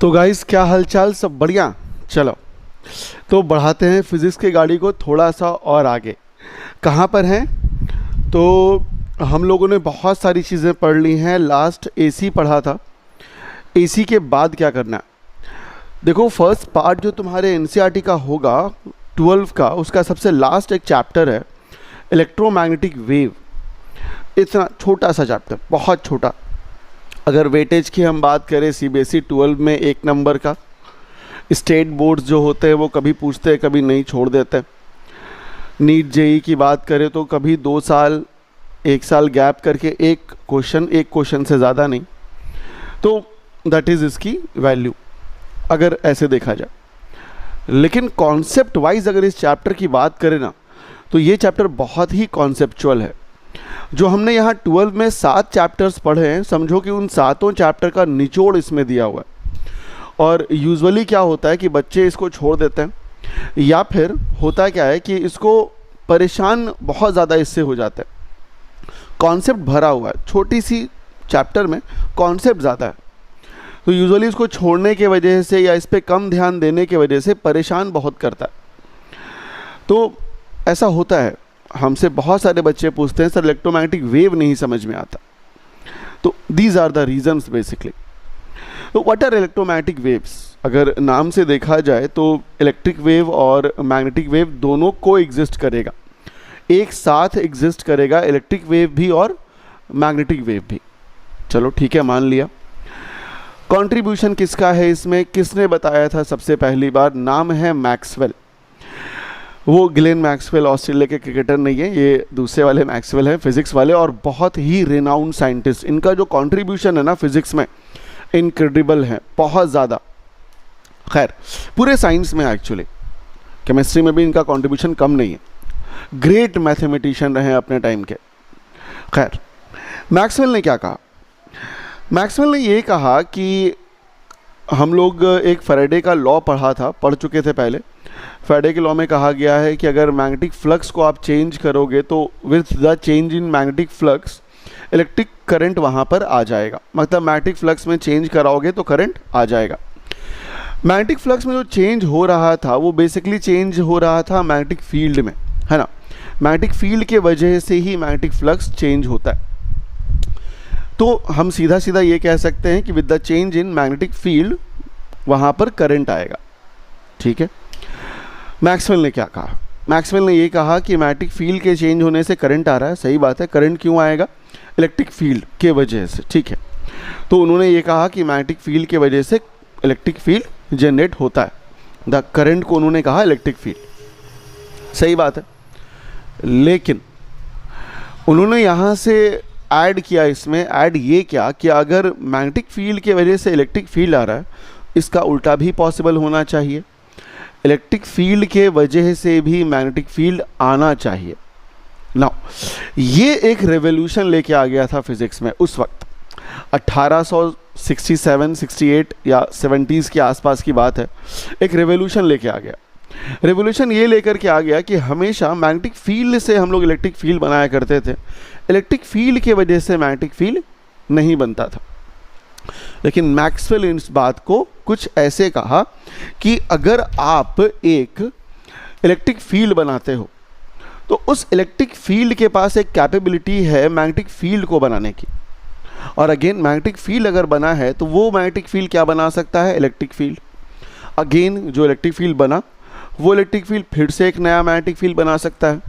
तो गाइस, क्या हालचाल? सब बढ़िया? चलो तो बढ़ाते हैं फिज़िक्स की गाड़ी को थोड़ा सा और आगे। कहाँ पर हैं? तो हम लोगों ने बहुत सारी चीज़ें पढ़ ली हैं। लास्ट एसी पढ़ा था। एसी के बाद क्या करना है? देखो, फर्स्ट पार्ट जो तुम्हारे एनसीईआरटी का होगा 12 का, उसका सबसे लास्ट एक चैप्टर है इलेक्ट्रोमैग्नेटिक वेव। इतना छोटा सा चैप्टर, बहुत छोटा। अगर वेटेज की हम बात करें सीबीएसई 12 में 1 नंबर का, स्टेट बोर्ड्स जो होते हैं वो कभी पूछते हैं कभी नहीं, छोड़ देते हैं। नीट जेई की बात करें तो कभी 2 साल 1 साल गैप करके एक क्वेश्चन से ज़्यादा नहीं। तो दैट इज़ इसकी वैल्यू अगर ऐसे देखा जाए। लेकिन कॉन्सेप्ट वाइज अगर इस चैप्टर की बात करें ना, तो ये चैप्टर बहुत ही कॉन्सेप्चुअल है। जो हमने यहाँ 12 में 7 चैप्टर्स पढ़े हैं, समझो कि उन 7 चैप्टर का निचोड़ इसमें दिया हुआ है। और यूजुअली क्या होता है कि बच्चे इसको छोड़ देते हैं, या फिर होता क्या है कि इसको परेशान बहुत ज़्यादा इससे हो जाता है। कॉन्सेप्ट भरा हुआ है, छोटी सी चैप्टर में कॉन्सेप्ट ज़्यादा है, तो यूजुअली इसको छोड़ने के वजह से या इस पर कम ध्यान देने की वजह से परेशान बहुत करता है। तो ऐसा होता है, हमसे बहुत सारे बच्चे पूछते हैं सर इलेक्ट्रोमैग्नेटिक वेव नहीं समझ में आता। तो these are the reasons basically. तो व्हाट आर इलेक्ट्रोमैग्नेटिक वेव्स? अगर नाम से देखा जाए तो इलेक्ट्रिक वेव और मैग्नेटिक वेव दोनों को एग्जिस्ट करेगा, एक साथ एग्जिस्ट करेगा, इलेक्ट्रिक वेव भी और मैग्नेटिक वेव भी। चलो ठीक है, मान लिया। कंट्रीब्यूशन किसका है इसमें? किसने बताया था सबसे पहली बार? नाम है मैक्सवेल। वो ग्लेन मैक्सवेल ऑस्ट्रेलिया के क्रिकेटर नहीं है, ये दूसरे वाले मैक्सवेल हैं, फिजिक्स वाले, और बहुत ही रिनाउंड साइंटिस्ट। इनका जो कंट्रीब्यूशन है ना फिजिक्स में, इनक्रेडिबल है, बहुत ज़्यादा। खैर, पूरे साइंस में एक्चुअली, केमिस्ट्री में भी इनका कंट्रीब्यूशन कम नहीं है। ग्रेट मैथमेटिशियन रहे अपने टाइम के। खैर, मैक्सवेल ने क्या कहा? मैक्सवेल ने ये कहा कि हम लोग एक फैराडे का लॉ पढ़ चुके थे पहले। फैराडे के लॉ में कहा गया है कि अगर मैग्नेटिक फ्लक्स को आप चेंज करोगे तो with the change in magnetic flux electric current वहाँ पर आ जाएगा। मतलब मैग्नेटिक फ्लक्स में चेंज कराओगे तो करंट आ जाएगा। मैग्नेटिक फ्लक्स में जो चेंज हो रहा था वो बेसिकली चेंज हो रहा था मैग्नेटिक फील्ड में, है ना। मैग्नेटिक फील्ड के वजह से ही मैग्नेटिक फ्लक्स चेंज होता है। तो हम सीधा सीधा ये कह सकते हैं कि with the change in magnetic field वहाँ पर करंट आएगा। ठीक है। मैक्सवेल ने क्या कहा? मैक्सवेल ने ये कहा कि मैग्नेटिक फील्ड के चेंज होने से करंट आ रहा है। सही बात है। करंट क्यों आएगा? इलेक्ट्रिक फील्ड के वजह से। ठीक है। तो उन्होंने ये कहा कि मैग्नेटिक फील्ड के वजह से इलेक्ट्रिक फील्ड जनरेट होता है। द करंट को उन्होंने कहा इलेक्ट्रिक फील्ड। सही बात है। लेकिन उन्होंने यहाँ से ऐड किया, इसमें ऐड ये क्या कि अगर मैग्नेटिक फील्ड के वजह से इलेक्ट्रिक फील्ड आ रहा है, इसका उल्टा भी पॉसिबल होना चाहिए। इलेक्ट्रिक फील्ड के वजह से भी मैग्नेटिक फील्ड आना चाहिए। नाउ ये एक रेवोल्यूशन लेके आ गया था फिजिक्स में उस वक्त। 1867, 68 या 70s के आसपास की बात है। एक रेवोल्यूशन लेके आ गया। रेवोल्यूशन ये लेकर के आ गया कि हमेशा मैग्नेटिक फील्ड से हम लोग इलेक्ट्रिक फील्ड बनाया करते थे, इलेक्ट्रिक फील्ड के वजह से मैग्नेटिक फील्ड नहीं बनता था। लेकिन मैक्सवेल इस बात को कुछ ऐसे कहा कि अगर आप एक इलेक्ट्रिक फील्ड बनाते हो तो उस इलेक्ट्रिक फील्ड के पास एक कैपेबिलिटी है मैग्नेटिक फील्ड को बनाने की। और अगेन मैग्नेटिक फील्ड अगर बना है तो वो मैग्नेटिक फील्ड क्या बना सकता है? Electric field. अगेन जो इलेक्ट्रिक फील्ड बना वो इलेक्ट्रिक फील्ड फिर से एक नया मैग्नेटिक फील्ड बना सकता है।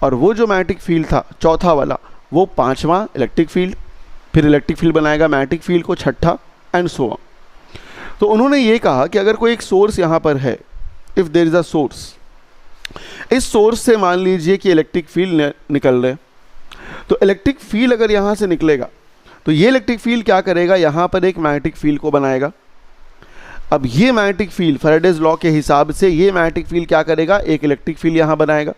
और वो जो मैग्नेटिक फील्ड था चौथा वाला, वो 5वां इलेक्ट्रिक फील्ड, फिर इलेक्ट्रिक फील्ड बनाएगा मैग्नेटिक फील्ड को 6ठा, एंड सो ऑन। तो उन्होंने ये कहा कि अगर कोई एक सोर्स यहाँ पर है, if there is a source, इस सोर्स से मान लीजिए कि इलेक्ट्रिक फील्ड निकल रहे, तो इलेक्ट्रिक फील्ड अगर यहाँ से निकलेगा तो ये इलेक्ट्रिक फील्ड क्या करेगा? यहाँ पर एक मैग्नेटिक फील्ड को बनाएगा। अब ये मैग्नेटिक फील्ड फैराडेज लॉ के हिसाब से ये मैग्नेटिक फील्ड क्या करेगा? एक इलेक्ट्रिक फील्ड यहाँ बनाएगा।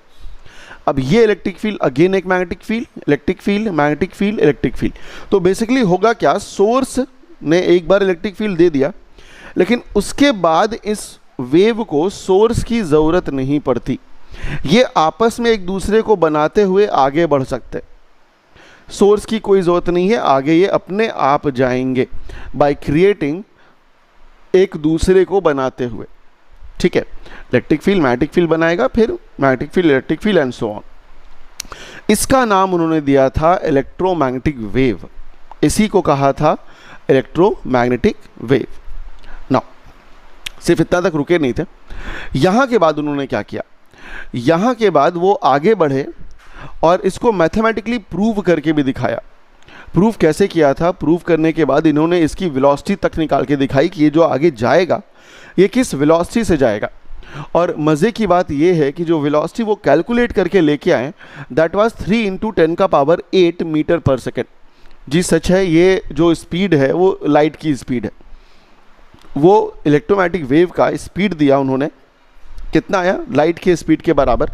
अब ये इलेक्ट्रिक फील्ड अगेन एक magnetic field, electric field, magnetic field, electric field. तो बेसिकली होगा क्या? सोर्स ने एक बार इलेक्ट्रिक फील्ड दे दिया, लेकिन उसके बाद इस वेव को सोर्स की ज़रूरत नहीं पड़ती। ये आपस में एक दूसरे को बनाते हुए आगे बढ़ सकते। सोर्स की कोई ज़रूरत नहीं है, आगे ये अपने आप जाएंगे बाय क्रिएटिंग एक दूसरे को बनाते हुए, ठीक है। इलेक्ट्रिक फील्ड मैग्नेटिक फील्ड बनाएगा, फिर magnetic field electric field and so on. इसका नाम उन्होंने दिया था इलेक्ट्रोमैग्नेटिक वेव। इसी को कहा था इलेक्ट्रोमैग्नेटिक वेव। नाउ सिर्फ इतना तक रुके नहीं थे, यहाँ के बाद उन्होंने क्या किया, यहाँ के बाद वो आगे बढ़े और इसको मैथमेटिकली प्रूव करके भी दिखाया। प्रूव कैसे किया था? प्रूव करने के बाद इन्होंने इसकी वेलोसिटी तक निकाल के दिखाई कि ये जो आगे जाएगा ये किस वेलोसिटी से जाएगा। और मज़े की बात ये है कि जो वेलोसिटी वो कैलकुलेट करके लेके आए, दैट वाज 3 × 10⁸ मीटर पर सेकेंड। जी सच है, ये जो स्पीड है वो लाइट की स्पीड है। वो इलेक्ट्रोमैग्नेटिक वेव का स्पीड दिया उन्होंने, कितना आया? लाइट के स्पीड के बराबर।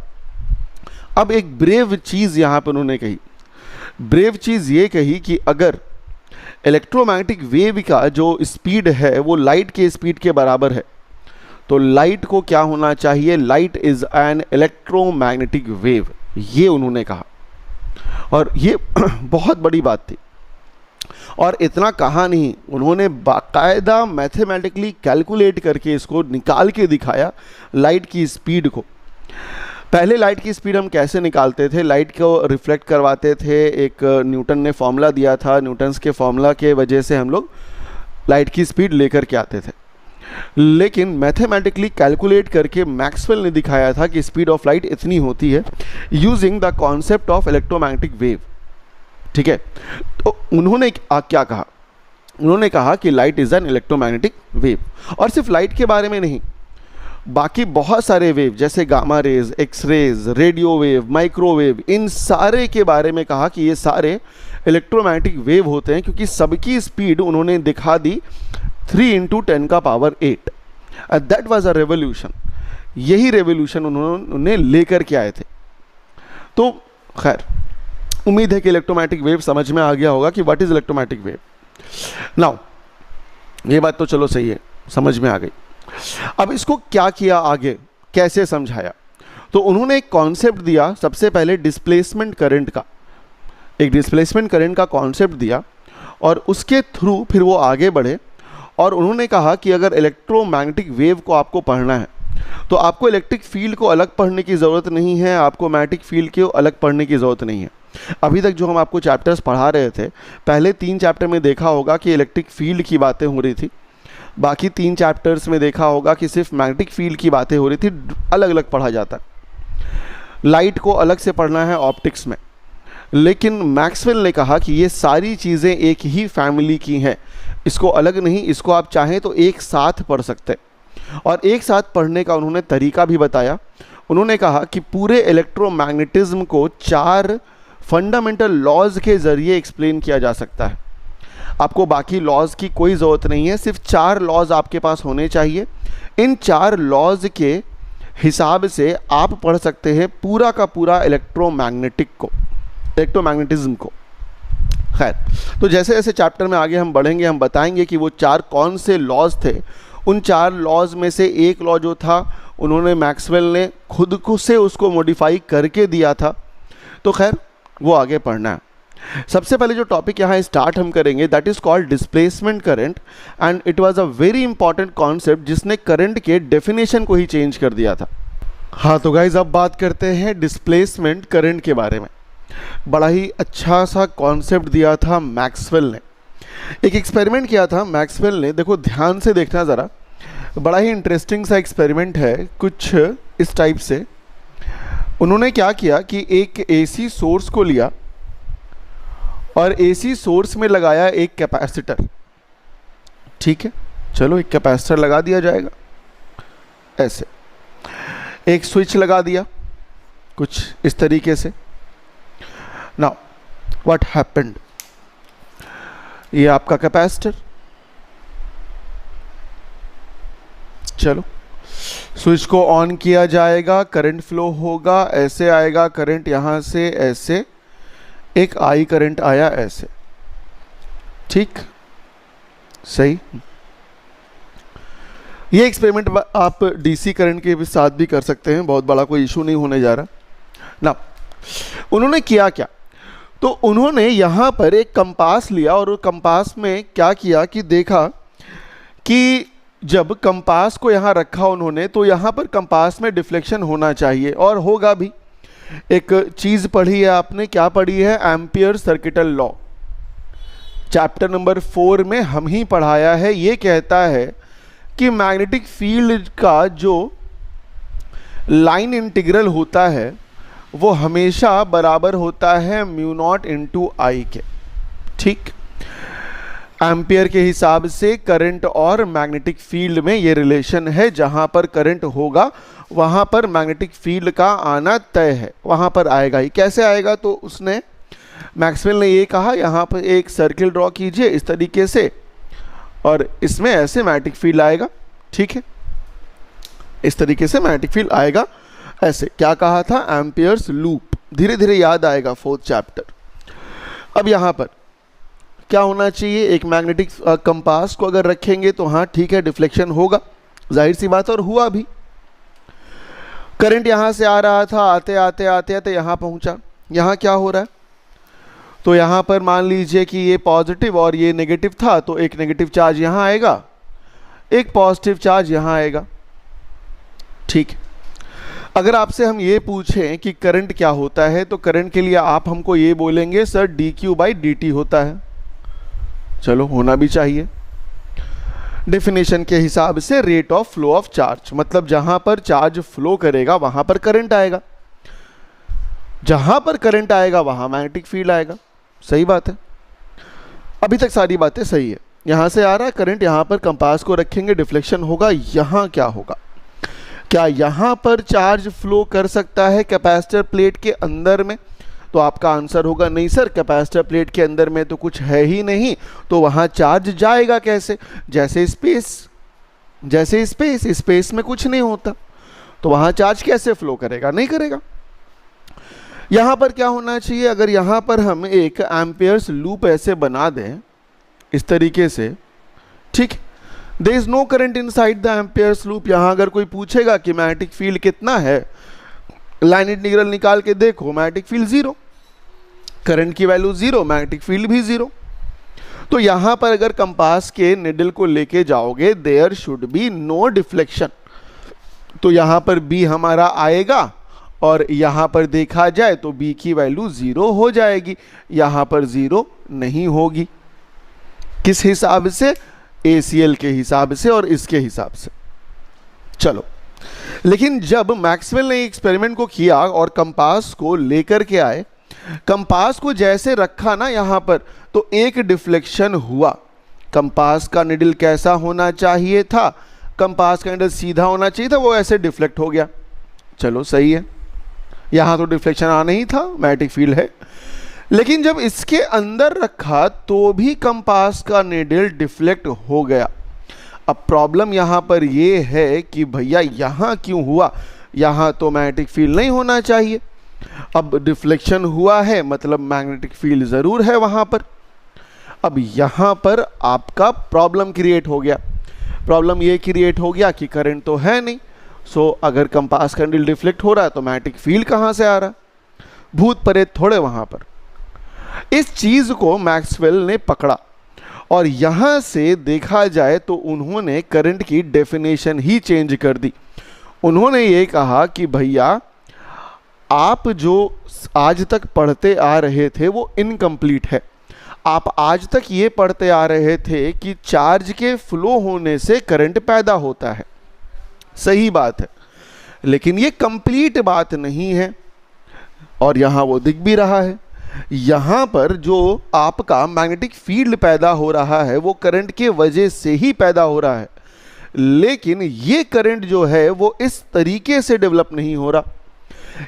अब एक ब्रेव चीज़ यहाँ पर उन्होंने कही। ब्रेव चीज़ ये कही कि अगर इलेक्ट्रोमैग्नेटिक वेव का जो स्पीड है वो लाइट के स्पीड के बराबर है, तो लाइट को क्या होना चाहिए? Light is an electromagnetic wave, ये उन्होंने कहा। और ये बहुत बड़ी बात थी। और इतना कहा नहीं, उन्होंने बाकायदा मैथमेटिकली कैलकुलेट करके इसको निकाल के दिखाया लाइट की स्पीड को। पहले लाइट की स्पीड हम कैसे निकालते थे? लाइट को रिफ्लेक्ट करवाते थे, एक न्यूटन ने फॉर्मूला दिया था, न्यूटन्स के फॉर्मूला के वजह से हम लोग लाइट की स्पीड लेकर के आते थे। लेकिन मैथमेटिकली कैलकुलेट करके मैक्सवेल ने दिखाया था कि स्पीड ऑफ लाइट इतनी होती है using the concept of electromagnetic wave, ठीक है। तो उन्होंने क्या कहा? उन्होंने कहा कि light is an electromagnetic wave. और सिर्फ लाइट के बारे में नहीं, बाकी बहुत सारे वेव जैसे gamma rays, X rays, radio wave, microwave, इन सारे के बारे में कहा कि ये सारे इलेक्ट्रोमैग्नेटिक वेव होते हैं, क्योंकि सबकी स्पीड उन्होंने दिखा दी 3 × 10⁸। That was a revolution. यही रेवोल्यूशन उन्होंने लेकर के आए थे। तो खैर, उम्मीद है कि इलेक्ट्रोमैग्नेटिक वेव समझ में आ गया होगा कि what is electromagnetic wave. Now ये बात तो चलो सही है, समझ में आ गई। अब इसको क्या किया आगे, कैसे समझाया? तो उन्होंने एक कॉन्सेप्ट दिया, सबसे पहले डिस्प्लेसमेंट करंट का, एक डिस्प्लेसमेंट करंट का कॉन्सेप्ट दिया, और उसके थ्रू फिर वो आगे बढ़े। और उन्होंने कहा कि अगर इलेक्ट्रोमैग्नेटिक वेव को आपको पढ़ना है तो आपको इलेक्ट्रिक फील्ड को अलग पढ़ने की ज़रूरत नहीं है, आपको मैग्नेटिक फील्ड को अलग पढ़ने की ज़रूरत नहीं है। अभी तक जो हम आपको चैप्टर्स पढ़ा रहे थे, पहले 3 चैप्टर में देखा होगा कि इलेक्ट्रिक फील्ड की बातें हो रही थी, बाकी 3 चैप्टर्स में देखा होगा कि सिर्फ मैग्नेटिक फील्ड की बातें हो रही थी, अलग अलग पढ़ा जाता है। लाइट को अलग से पढ़ना है ऑप्टिक्स में। लेकिन मैक्सवेल ने कहा कि ये सारी चीज़ें एक ही फैमिली की हैं, इसको अलग नहीं, इसको आप चाहें तो एक साथ पढ़ सकते हैं। और एक साथ पढ़ने का उन्होंने तरीका भी बताया। उन्होंने कहा कि पूरे इलेक्ट्रोमैग्नेटिज्म को 4 फंडामेंटल लॉज के ज़रिए एक्सप्लेन किया जा सकता है। आपको बाकी लॉज की कोई ज़रूरत नहीं है, सिर्फ 4 लॉज आपके पास होने चाहिए। इन 4 लॉज के हिसाब से आप पढ़ सकते हैं पूरा का पूरा इलेक्ट्रोमैग्नेटिज्म को। खैर, तो जैसे जैसे चैप्टर में आगे हम बढ़ेंगे, हम बताएंगे कि वो 4 कौन से लॉज थे। उन 4 लॉज में से एक लॉ जो था, उन्होंने मैक्सवेल ने खुद को से उसको मॉडिफाई करके दिया था। तो खैर, वो आगे पढ़ना है। सबसे पहले जो टॉपिक यहाँ स्टार्ट हम करेंगे, that is called displacement current, and it was a very important concept जिसने करंट के डेफिनेशन को ही चेंज कर दिया था। हाँ, तो गाइज अब बात करते हैं डिस्प्लेसमेंट करंट के बारे में। बड़ा ही अच्छा सा कॉन्सेप्ट दिया था मैक्सवेल ने। एक एक्सपेरिमेंट किया था मैक्सवेल ने, देखो ध्यान से देखना ज़रा, बड़ा ही इंटरेस्टिंग सा एक्सपेरिमेंट है, कुछ इस टाइप से। उन्होंने क्या किया कि एक एसी सोर्स को लिया और एसी सोर्स में लगाया एक कैपेसिटर। ठीक है, चलो एक कैपेसिटर लगा दिया जाएगा, ऐसे एक स्विच लगा दिया कुछ इस तरीके से। नाउ व्हाट हैपेंड, ये आपका कैपेसिटर, चलो स्विच को ऑन किया जाएगा, करंट फ्लो होगा, ऐसे आएगा करंट, यहां से ऐसे एक आई करंट आया ऐसे, ठीक, सही। ये एक्सपेरिमेंट आप डीसी करंट के साथ भी कर सकते हैं, बहुत बड़ा कोई इशू नहीं होने जा रहा ना। उन्होंने किया क्या, तो उन्होंने यहाँ पर एक कंपास लिया और कंपास में क्या किया कि देखा कि जब कंपास को यहाँ रखा उन्होंने तो यहाँ पर कंपास में डिफ्लेक्शन होना चाहिए और होगा भी। एक चीज़ पढ़ी है आपने, क्या पढ़ी है? Ampere circuital law, chapter number 4 में हम ही पढ़ाया है। ये कहता है कि मैग्नेटिक फील्ड का जो लाइन इंटीग्रल होता है वो हमेशा बराबर होता है म्यू नॉट इंटू आई के। ठीक, एम्पियर के हिसाब से करंट और मैग्नेटिक फील्ड में ये रिलेशन है। जहाँ पर करंट होगा वहाँ पर मैग्नेटिक फील्ड का आना तय है, वहाँ पर आएगा ही। कैसे आएगा? तो उसने, मैक्सवेल ने ये कहा यहाँ पर एक सर्किल ड्रॉ कीजिए इस तरीके से और इसमें ऐसे मैग्नेटिक फील्ड आएगा। ठीक है, इस तरीके से मैग्नेटिक फील्ड आएगा। ऐसे क्या कहा था? Amperes loop. धीरे धीरे याद आएगा, 4th चैप्टर। अब यहाँ पर क्या होना चाहिए? एक मैग्नेटिक कंपास को अगर रखेंगे तो हाँ ठीक है, डिफ्लेक्शन होगा, जाहिर सी बात है, और हुआ भी। करंट यहाँ से आ रहा था, आते आते आते आते यहाँ पहुँचा। यहाँ क्या हो रहा है? तो यहाँ पर मान लीजिए कि ये पॉजिटिव और ये नेगेटिव था, तो एक नेगेटिव चार्ज यहाँ आएगा, एक पॉजिटिव चार्ज यहाँ आएगा। ठीक, अगर आपसे हम ये पूछें कि करंट क्या होता है, तो करंट के लिए आप हमको ये बोलेंगे सर dq/dt होता है। चलो, होना भी चाहिए। डेफिनेशन के हिसाब से rate of flow of charge, मतलब जहां पर चार्ज फ्लो करेगा वहां पर करंट आएगा, जहां पर करंट आएगा वहां मैग्नेटिक फील्ड आएगा। सही बात है, अभी तक सारी बातें सही है। यहां से आ रहा है करंट, यहां पर कंपास को रखेंगे, डिफ्लेक्शन होगा। यहां क्या होगा? क्या यहां पर चार्ज फ्लो कर सकता है कैपेसिटर प्लेट के अंदर में? तो आपका आंसर होगा नहीं सर, कैपेसिटर प्लेट के अंदर में तो कुछ है ही नहीं, तो वहां चार्ज जाएगा कैसे? जैसे स्पेस में कुछ नहीं होता, तो वहां चार्ज कैसे फ्लो करेगा? नहीं करेगा। यहां पर क्या होना चाहिए? अगर यहां पर हम एक एम्पियर्स लूप ऐसे बना दें इस तरीके से, ठीक, there is no current inside the Ampere's loop. यहां अगर कोई पूछेगा कि मैग्नेटिक फील्ड कितना है, लाइन इंटीग्रल निकाल के देखो, मैग्नेटिक फील्ड 0, करंट की वैल्यू 0, मैग्नेटिक फील्ड भी 0। तो यहां पर अगर कंपास के निडल को लेके जाओगे, there should be no deflection, तो यहां पर B हमारा आएगा और यहां पर देखा जाए तो B की वैल्यू 0 हो जाएगी, यहां पर 0 नहीं होगी। किस हिसाब से? ACL के हिसाब से और इसके हिसाब से। चलो, लेकिन जब मैक्सवेल ने एक्सपेरिमेंट को किया और कंपास को लेकर के आए, कंपास को जैसे रखा ना यहाँ पर, तो एक डिफ्लेक्शन हुआ। कंपास का निडल कैसा होना चाहिए था? कंपास का निडल सीधा होना चाहिए था, वो ऐसे डिफ्लेक्ट हो गया। चलो सही है, यहाँ तो डिफ्लेक्शन आना ही था, मैग्नेटिक फील्ड है। लेकिन जब इसके अंदर रखा तो भी कंपास का निडल डिफ्लेक्ट हो गया। अब प्रॉब्लम यहाँ पर ये है कि भैया यहाँ क्यों हुआ? यहाँ तो मैग्नेटिक फील्ड नहीं होना चाहिए। अब डिफ्लेक्शन हुआ है, मतलब मैग्नेटिक फील्ड ज़रूर है वहाँ पर। अब यहाँ पर आपका प्रॉब्लम क्रिएट हो गया। प्रॉब्लम ये क्रिएट हो गया कि करंट तो है नहीं, सो अगर कंपास का निडल डिफ्लेक्ट हो रहा है तो मैग्नेटिक फील्ड कहाँ से आ रहा? भूत प्रेत थोड़े वहाँ पर। इस चीज़ को मैक्सवेल ने पकड़ा और यहाँ से देखा जाए तो उन्होंने करंट की डेफिनेशन ही चेंज कर दी। उन्होंने ये कहा कि भैया आप जो आज तक पढ़ते आ रहे थे वो इनकम्प्लीट है। आप आज तक ये पढ़ते आ रहे थे कि चार्ज के फ्लो होने से करंट पैदा होता है, सही बात है, लेकिन ये कंप्लीट बात नहीं है और यहाँ वो दिख भी रहा है। यहाँ पर जो आपका मैग्नेटिक फील्ड पैदा हो रहा है वो करंट के वजह से ही पैदा हो रहा है, लेकिन ये करंट जो है वो इस तरीके से डेवलप नहीं हो रहा,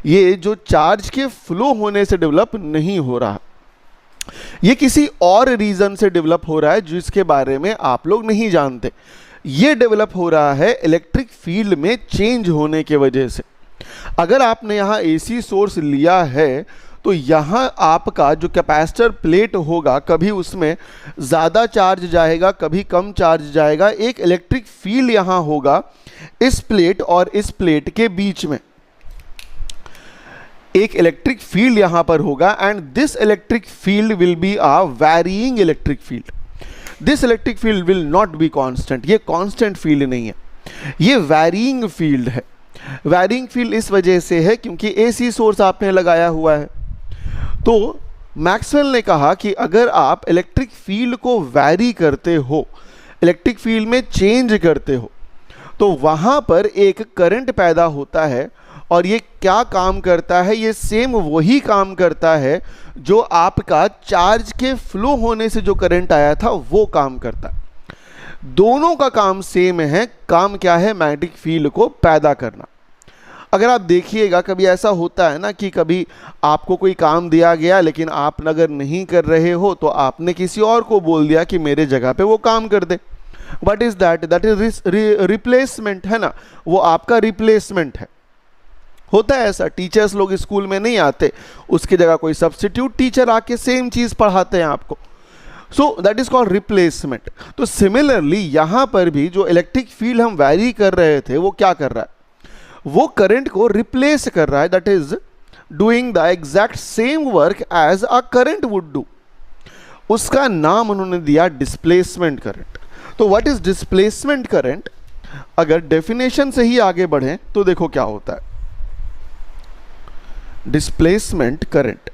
ये जो चार्ज के फ्लो होने से डेवलप नहीं हो रहा, ये किसी और रीज़न से डेवलप हो रहा है जिसके बारे में आप लोग नहीं जानते। ये डेवलप हो रहा है इलेक्ट्रिक फील्ड में चेंज होने के वजह से। अगर आपने यहाँ AC सोर्स लिया है तो यहाँ आपका जो कैपेसिटर प्लेट होगा, कभी उसमें ज़्यादा चार्ज जाएगा, कभी कम चार्ज जाएगा। एक इलेक्ट्रिक फील्ड यहाँ होगा इस प्लेट और इस प्लेट के बीच में, एक इलेक्ट्रिक फील्ड यहाँ पर होगा and this electric field will be a varying electric field. This electric field will not be constant, ये कांस्टेंट फील्ड नहीं है, ये वैरिंग फील्ड है। वैरिंग फील्ड इस वजह से है क्योंकि एसी सोर्स आपने लगाया हुआ है। तो मैक्सवेल ने कहा कि अगर आप इलेक्ट्रिक फील्ड को वैरी करते हो, इलेक्ट्रिक फील्ड में चेंज करते हो, तो वहाँ पर एक करंट पैदा होता है, और ये क्या काम करता है, ये सेम वही काम करता है जो आपका चार्ज के फ्लो होने से जो करंट आया था वो काम करता है। दोनों का काम सेम है। काम क्या है? मैग्नेटिक फील्ड को पैदा करना। अगर आप देखिएगा कभी ऐसा होता है ना कि कभी आपको कोई काम दिया गया लेकिन आप अगर नहीं कर रहे हो तो आपने किसी और को बोल दिया कि मेरे जगह पे वो काम कर दे। What is that? That is replacement, है ना, वो आपका रिप्लेसमेंट है। होता है ऐसा, टीचर्स लोग स्कूल में नहीं आते, उसकी जगह कोई सब्स्टिट्यूट टीचर आके सेम चीज़ पढ़ाते हैं आपको। So that is called replacement. तो सिमिलरली यहाँ पर भी जो इलेक्ट्रिक फील्ड हम वैरी कर रहे थे वो क्या कर रहा है? वो करंट को रिप्लेस कर रहा है, that is doing the exact same work as a current would do. उसका नाम उन्होंने दिया डिस्प्लेसमेंट करंट। तो व्हाट इज डिस्प्लेसमेंट करंट? अगर डेफिनेशन से ही आगे बढ़ें तो देखो क्या होता है। Displacement current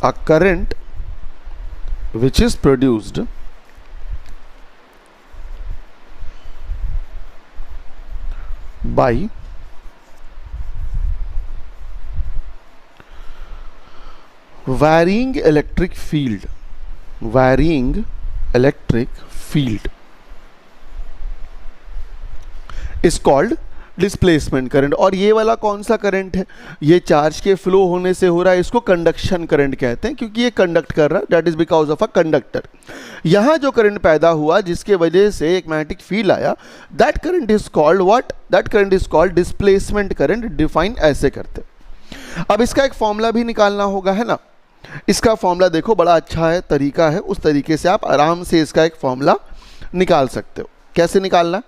a current which is produced by varying electric field, varying electric field is called displacement current. और ये वाला कौन सा करंट है? ये चार्ज के फ्लो होने से हो रहा है, इसको कंडक्शन करंट कहते हैं क्योंकि ये कंडक्ट कर रहा है, that is because of a conductor. यहाँ जो करंट पैदा हुआ जिसके वजह से एक मैग्नेटिक फील्ड आया, that current is called what? That current is called displacement current. Define ऐसे करते। अब इसका एक फॉर्मूला भी निकालना होगा, है ना। इसका फॉर्मूला देखो बड़ा अच्छा है, तरीका है, उस तरीके से आप आराम से इसका एक फॉर्मूला निकाल सकते हो। कैसे निकालना?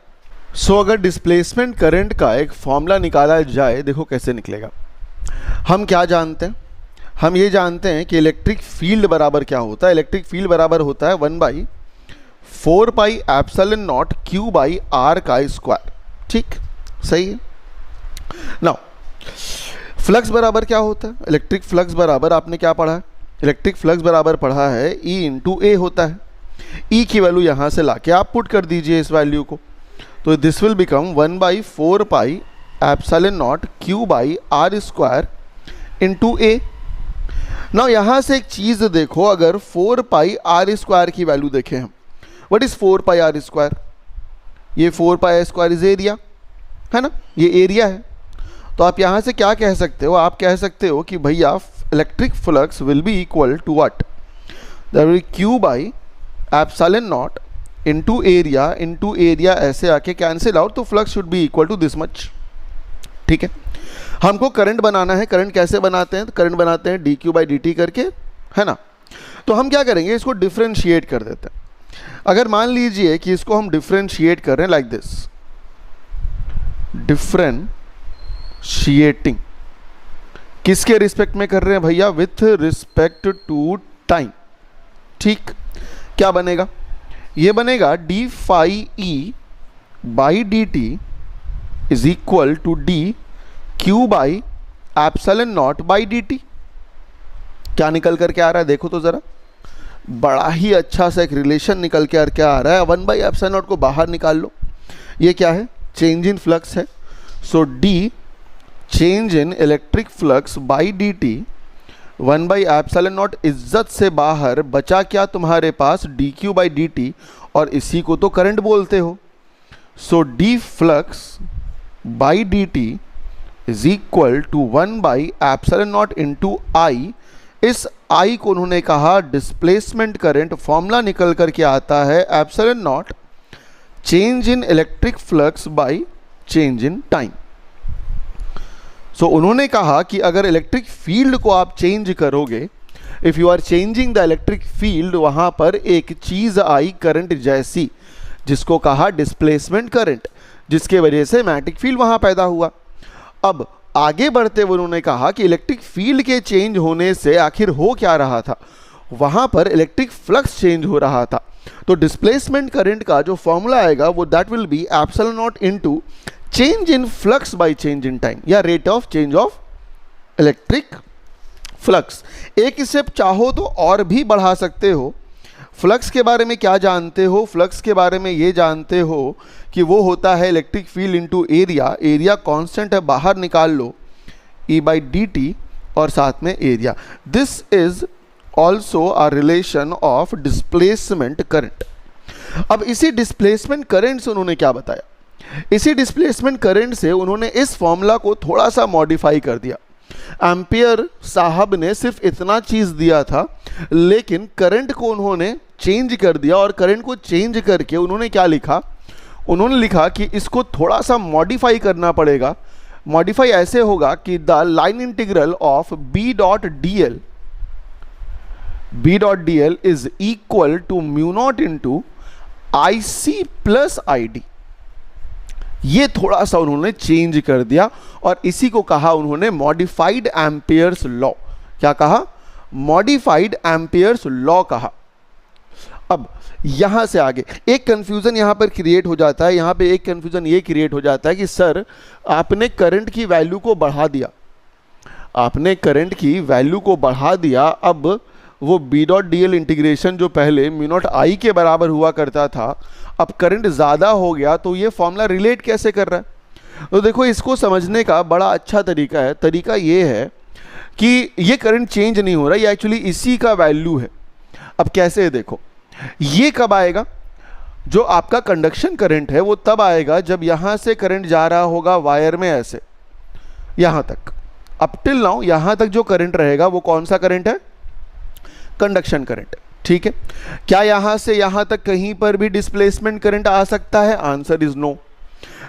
सो अगर डिस्प्लेसमेंट करंट का एक फॉर्मूला निकाला जाए, देखो कैसे निकलेगा। हम क्या जानते हैं? हम ये जानते हैं कि इलेक्ट्रिक फील्ड बराबर क्या होता है। इलेक्ट्रिक फील्ड बराबर होता है 1/4 pi epsilon not Q by R का स्क्वायर। ठीक, सही है। नाउ फ्लक्स बराबर क्या होता है? इलेक्ट्रिक फ्लक्स बराबर आपने क्या पढ़ा है? इलेक्ट्रिक फ्लक्स बराबर पढ़ा है E इंटू A होता है। E की वैल्यू यहाँ से लाके आप पुट कर दीजिए इस वैल्यू को, तो this will become 1/4 pi epsilon not Q by R square into A। Now यहाँ से एक चीज़ देखो, अगर 4 पाई R स्क्वायर की वैल्यू देखें हम, what is 4 pi R square? ये 4 पाई स्क्वायर इज एरिया, है ना, ये एरिया है। तो आप यहाँ से क्या कह सकते हो? आप कह सकते हो कि भैया electric flux will be equal to what? That will Q by epsilon not into area ऐसे आके कैंसिल आउट, तो flux should be equal to this much. ठीक है, हमको करंट बनाना है। करंट कैसे बनाते हैं? करंट बनाते हैं dq बाई dt करके, है ना। तो हम क्या करेंगे? इसको डिफ्रेंशिएट कर देते हैं। अगर मान लीजिए कि इसको हम डिफ्रेंशिएट कर रहे हैं लाइक दिस, डिफ्रेंशिएटिंग किसके रिस्पेक्ट में कर रहे हैं भैया? With respect to time. ठीक, क्या बनेगा? ये बनेगा d phi e by d t is equal to d q by epsilon not by d t. क्या निकल करके आ रहा है देखो तो ज़रा, बड़ा ही अच्छा सा एक रिलेशन निकल के क्या आ रहा है। 1/एप्सिलॉन नॉट को बाहर निकाल लो, ये क्या है? चेंज इन फ्लक्स है। So d change in electric flux by d t 1/एप्सिलॉन नॉट, इज्जत से बाहर बचा क्या तुम्हारे पास? dq बाई डी टी, और इसी को तो करंट बोलते हो। So d flux by d t is equal to 1/एप्सिलॉन नॉट इंटू आई। इस आई को उन्होंने कहा डिस्प्लेसमेंट करंट। फॉर्मूला निकल करके आता है epsilon naught change in electric flux by change in time. So उन्होंने कहा कि अगर इलेक्ट्रिक फील्ड को आप चेंज करोगे, if you are changing the electric field, वहाँ पर एक चीज़ आई करंट जैसी, जिसको कहा डिस्प्लेसमेंट करंट। जिसके वजह से मैग्नेटिक फील्ड वहाँ पैदा हुआ। अब आगे बढ़ते हुए उन्होंने कहा कि इलेक्ट्रिक फील्ड के चेंज होने से आखिर हो क्या रहा था, वहाँ पर इलेक्ट्रिक फ्लक्स चेंज हो रहा था। तो डिस्प्लेसमेंट करंट का जो फॉर्मूला आएगा वो that will be epsilon naught into change in flux by change in time, या rate of change of electric flux. एक स्टेप चाहो तो और भी बढ़ा सकते हो। फ्लक्स के बारे में क्या जानते हो? फ्लक्स के बारे में ये जानते हो कि वो होता है electric field into area. Area constant है, बाहर निकाल लो E/dt और साथ में area. This is also a relation of displacement current. अब इसी डिस्प्लेसमेंट करंट से उन्होंने क्या बताया? इसी डिस्प्लेसमेंट करंट से उन्होंने इस फॉर्मूला को थोड़ा सा मॉडिफाई कर दिया। एम्पियर साहब ने सिर्फ इतना चीज दिया था, लेकिन करंट को उन्होंने चेंज कर दिया, और करंट को चेंज करके उन्होंने क्या लिखा? उन्होंने लिखा कि इसको थोड़ा सा मॉडिफाई करना पड़ेगा। मॉडिफाई ऐसे होगा कि the line integral of B dot dl is equal to mu not into IC plus ID। ये थोड़ा सा उन्होंने चेंज कर दिया और इसी को कहा उन्होंने मॉडिफाइड एम्पियर्स लॉ। क्या कहा? मॉडिफाइड एम्पियर्स लॉ कहा। अब यहां से आगे एक कंफ्यूजन यहां पर क्रिएट हो जाता है। यहां पे एक कंफ्यूजन ये क्रिएट हो जाता है कि सर आपने करंट की वैल्यू को बढ़ा दिया, आपने करंट की वैल्यू को बढ़ा दिया। अब वो B डॉट dl इंटीग्रेशन जो पहले म्यू नॉट I के बराबर हुआ करता था, अब करंट ज़्यादा हो गया, तो ये फॉर्मूला रिलेट कैसे कर रहा है? तो देखो, इसको समझने का बड़ा अच्छा तरीका है। तरीका ये है कि ये करंट चेंज नहीं हो रहा, ये एक्चुअली इसी का वैल्यू है। अब कैसे है देखो, ये कब आएगा? जो आपका कंडक्शन करंट है वो तब आएगा जब यहाँ से करंट जा रहा होगा वायर में ऐसे यहाँ तक। अप टिल नाउ यहाँ तक जो करंट रहेगा वो कौन सा करंट है? Conduction current. ठीक है, क्या यहां से यहां तक कहीं पर भी डिस्प्लेसमेंट करंट आ सकता है? Answer is no.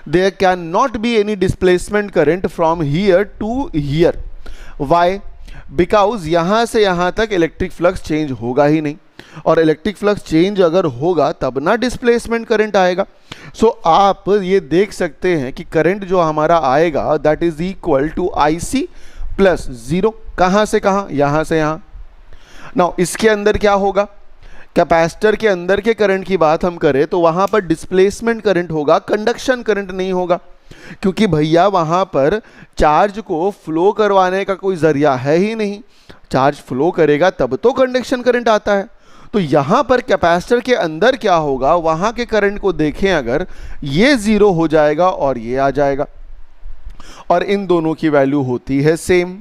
There can not be any displacement current from here to here. Why? Because यहां से यहां तक इलेक्ट्रिक फ्लक्स चेंज होगा ही नहीं, और इलेक्ट्रिक फ्लक्स चेंज अगर होगा तब ना डिस्प्लेसमेंट करंट आएगा। सो आप ये देख सकते हैं कि करंट जो हमारा आएगा that is equal to IC plus 0। कहां से कहां? यहां से यहां। नाउ इसके अंदर क्या होगा? कैपेसिटर के अंदर के करंट की बात हम करें तो वहां पर डिस्प्लेसमेंट करंट होगा, कंडक्शन करंट नहीं होगा, क्योंकि भैया वहां पर चार्ज को फ्लो करवाने का कोई जरिया है ही नहीं। चार्ज फ्लो करेगा तब तो कंडक्शन करंट आता है। तो यहां पर कैपेसिटर के अंदर क्या होगा? वहां के करंट को देखें अगर, ये 0 हो जाएगा और ये आ जाएगा, और इन दोनों की वैल्यू होती है सेम।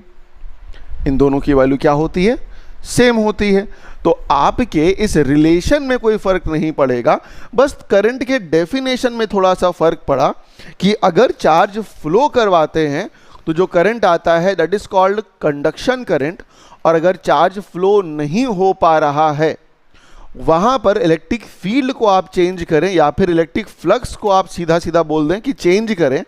इन दोनों की वैल्यू क्या होती है? सेम होती है। तो आपके इस रिलेशन में कोई फर्क नहीं पड़ेगा, बस करंट के डेफिनेशन में थोड़ा सा फर्क पड़ा कि अगर चार्ज फ्लो करवाते हैं तो जो करंट आता है that is called conduction current, और अगर चार्ज फ्लो नहीं हो पा रहा है वहां पर इलेक्ट्रिक फील्ड को आप चेंज करें या फिर इलेक्ट्रिक फ्लक्स को आप सीधा सीधा बोल दें कि चेंज करें,